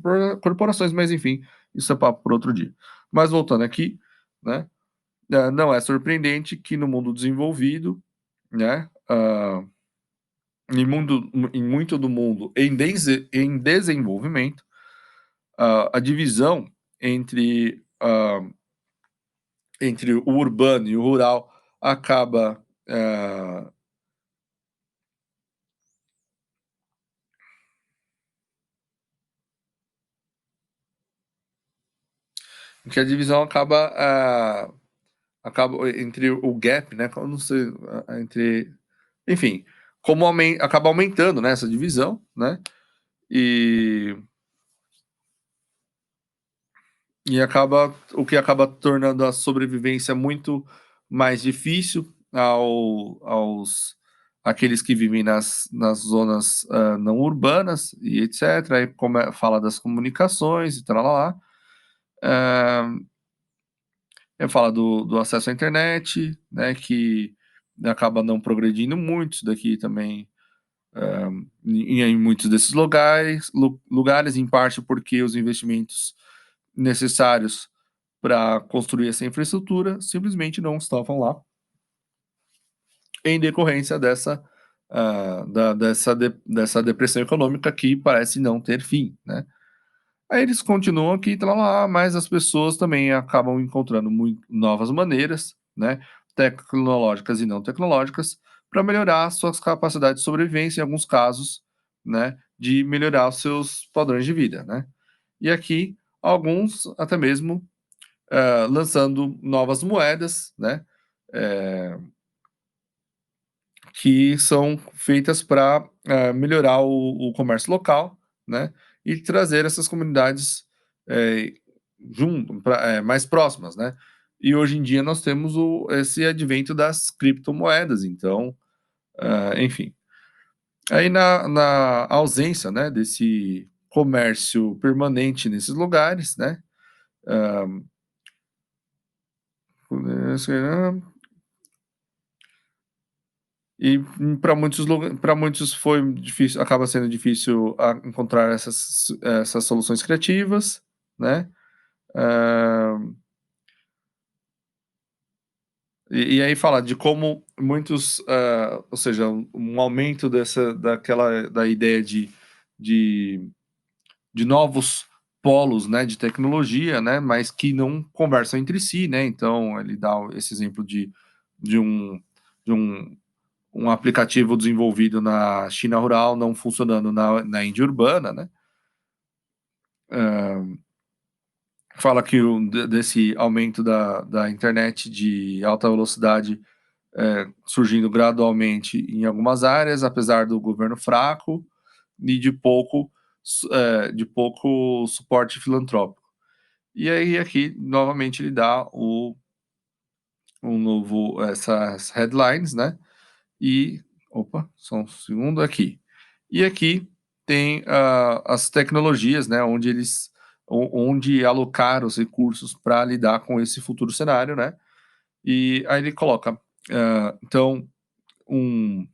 corporações, mas enfim, isso é papo por outro dia. Mas voltando aqui, né, não é surpreendente que no mundo desenvolvido, né, em muito do mundo em desenvolvimento, a divisão entre, entre o urbano e o rural acaba, que a divisão acaba entre o gap, né, eu não sei, entre, enfim, como acaba aumentando, né, essa divisão, né, e, o que acaba tornando a sobrevivência muito mais difícil aos aqueles que vivem nas zonas não urbanas e etc. Aí fala das comunicações e tal lá. Fala do acesso à internet, né, que acaba não progredindo muito, isso daqui também em muitos desses lugares, em parte porque os investimentos necessários para construir essa infraestrutura simplesmente não estavam lá, em decorrência dessa depressão econômica que parece não ter fim, né? Aí eles continuam aqui, tá lá, mas as pessoas também acabam encontrando novas maneiras, né, tecnológicas e não tecnológicas, para melhorar suas capacidades de sobrevivência, em alguns casos, né, de melhorar os seus padrões de vida, né. E aqui, alguns até mesmo lançando novas moedas, né, eh, que são feitas para melhorar o comércio local, né, e trazer essas comunidades eh, mais próximas, né. E hoje em dia nós temos esse advento das criptomoedas, então, enfim. Aí na ausência, né, desse comércio permanente nesses lugares, né, e para muitos foi difícil, acaba sendo difícil encontrar essas soluções criativas, né. Hã, e aí fala de como muitos, ou seja, um aumento da ideia de de novos polos, né, de tecnologia, né, mas que não conversam entre si, né. Então ele dá esse exemplo de um de um aplicativo desenvolvido na China rural não funcionando na Índia urbana, né. Fala que desse aumento da internet de alta velocidade surgindo gradualmente em algumas áreas, apesar do governo fraco e de pouco suporte filantrópico. E aí aqui novamente ele dá essas headlines, né? E opa, só um segundo aqui. E aqui tem as tecnologias, né? Onde alocar os recursos para lidar com esse futuro cenário, né? E aí ele coloca, então um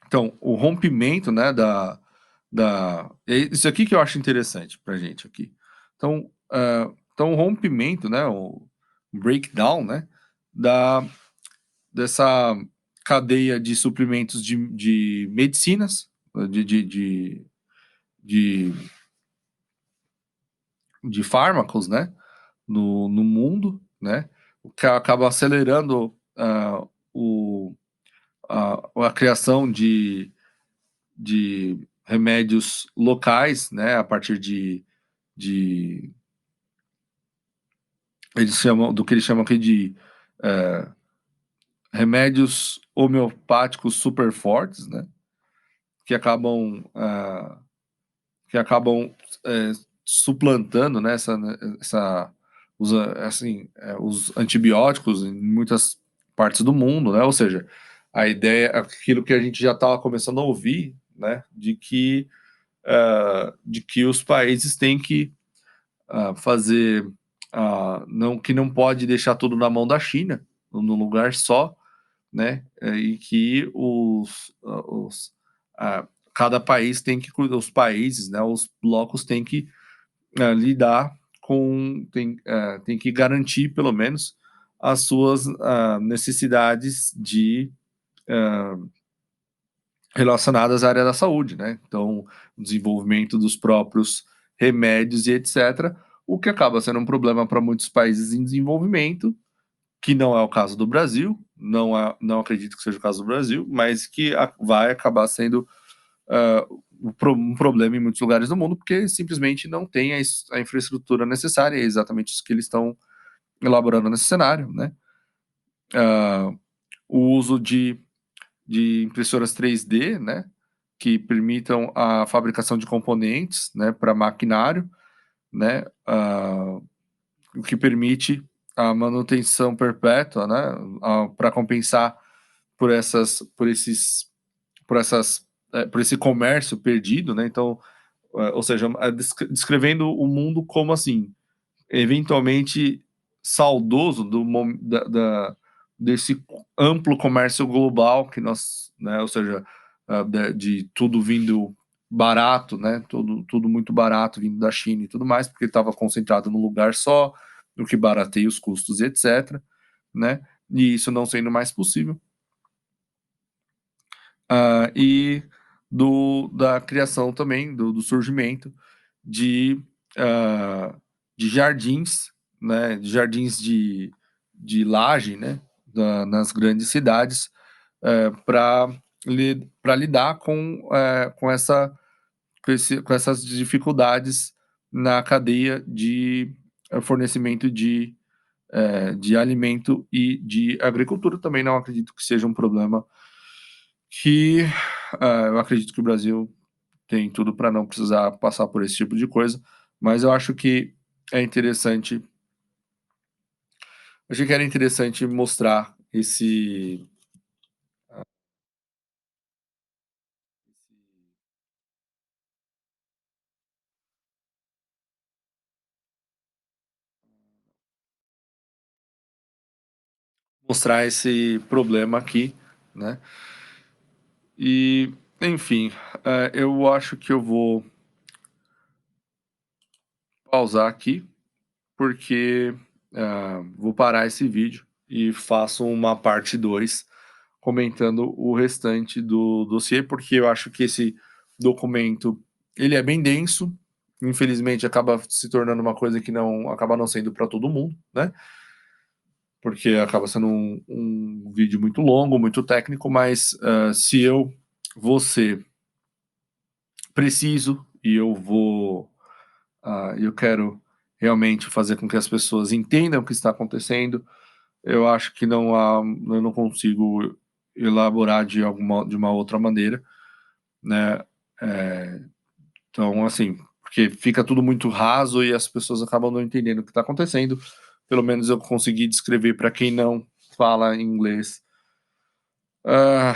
Então, o rompimento, né, isso aqui que eu acho interessante pra gente aqui. Então o rompimento, né, o breakdown, né, da dessa cadeia de suprimentos de medicinas, de de de de de fármacos, né, no mundo, né, o que acaba acelerando, o a criação de remédios locais, né, a partir de eles chamam do que eles chamam aqui de eh, remédios homeopáticos super fortes, né, que acabam que acabam suplantando, né, essa os antibióticos em muitas partes do mundo, né, ou seja, a ideia, aquilo que a gente já estava começando a ouvir, né, de que os países têm que fazer, não, que não pode deixar tudo na mão da China, num lugar só, né, e que cada país tem que cuidar, os países, né, os blocos têm que lidar com, tem que garantir pelo menos as suas necessidades de relacionadas à área da saúde, né? Então, o desenvolvimento dos próprios remédios e etc., o que acaba sendo um problema para muitos países em desenvolvimento, que não é o caso do Brasil, não acredito que seja o caso do Brasil, mas que vai acabar sendo um problema em muitos lugares do mundo, porque simplesmente não tem a infraestrutura necessária, é exatamente isso que eles estão elaborando nesse cenário, né? O uso de impressoras 3D, né, que permitam a fabricação de componentes, né, para maquinário, né, o que permite a manutenção perpétua, né, para compensar por essas, por esses, por essas, por esse comércio perdido, né? Então, ou seja, descrevendo o mundo como assim, eventualmente saudoso desse amplo comércio global que nós, né, ou seja, de tudo vindo barato, né, tudo muito barato vindo da China e tudo mais, porque estava concentrado num lugar só, o que barateia os custos e etc, né, e isso não sendo mais possível. E da criação também, do surgimento de, uh, de jardins, né, de jardins de laje, né, nas grandes cidades, para lidar com essas dificuldades na cadeia de fornecimento de alimento e de agricultura. Também não acredito que seja um problema que eu acredito que o Brasil tem tudo para não precisar passar por esse tipo de coisa, mas eu acho que é interessante. Achei que era interessante mostrar esse problema aqui, né? E, enfim, eu acho que eu vou pausar aqui, porque vou parar esse vídeo e faço uma parte 2 comentando o restante do dossiê, porque eu acho que esse documento ele é bem denso, infelizmente acaba se tornando uma coisa que não acaba não sendo para todo mundo, né? Porque acaba sendo um vídeo muito longo, muito técnico, mas se eu vou ser preciso e eu quero realmente fazer com que as pessoas entendam o que está acontecendo, eu acho que eu não consigo elaborar de uma outra maneira, né? É, então, assim, porque fica tudo muito raso e as pessoas acabam não entendendo o que está acontecendo. Pelo menos eu consegui descrever para quem não fala inglês ah,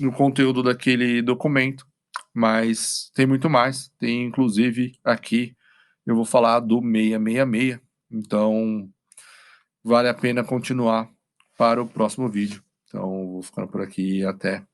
no conteúdo daquele documento, mas tem muito mais. Tem inclusive aqui eu vou falar do 666. Então, vale a pena continuar para o próximo vídeo. Então, vou ficando por aqui e até.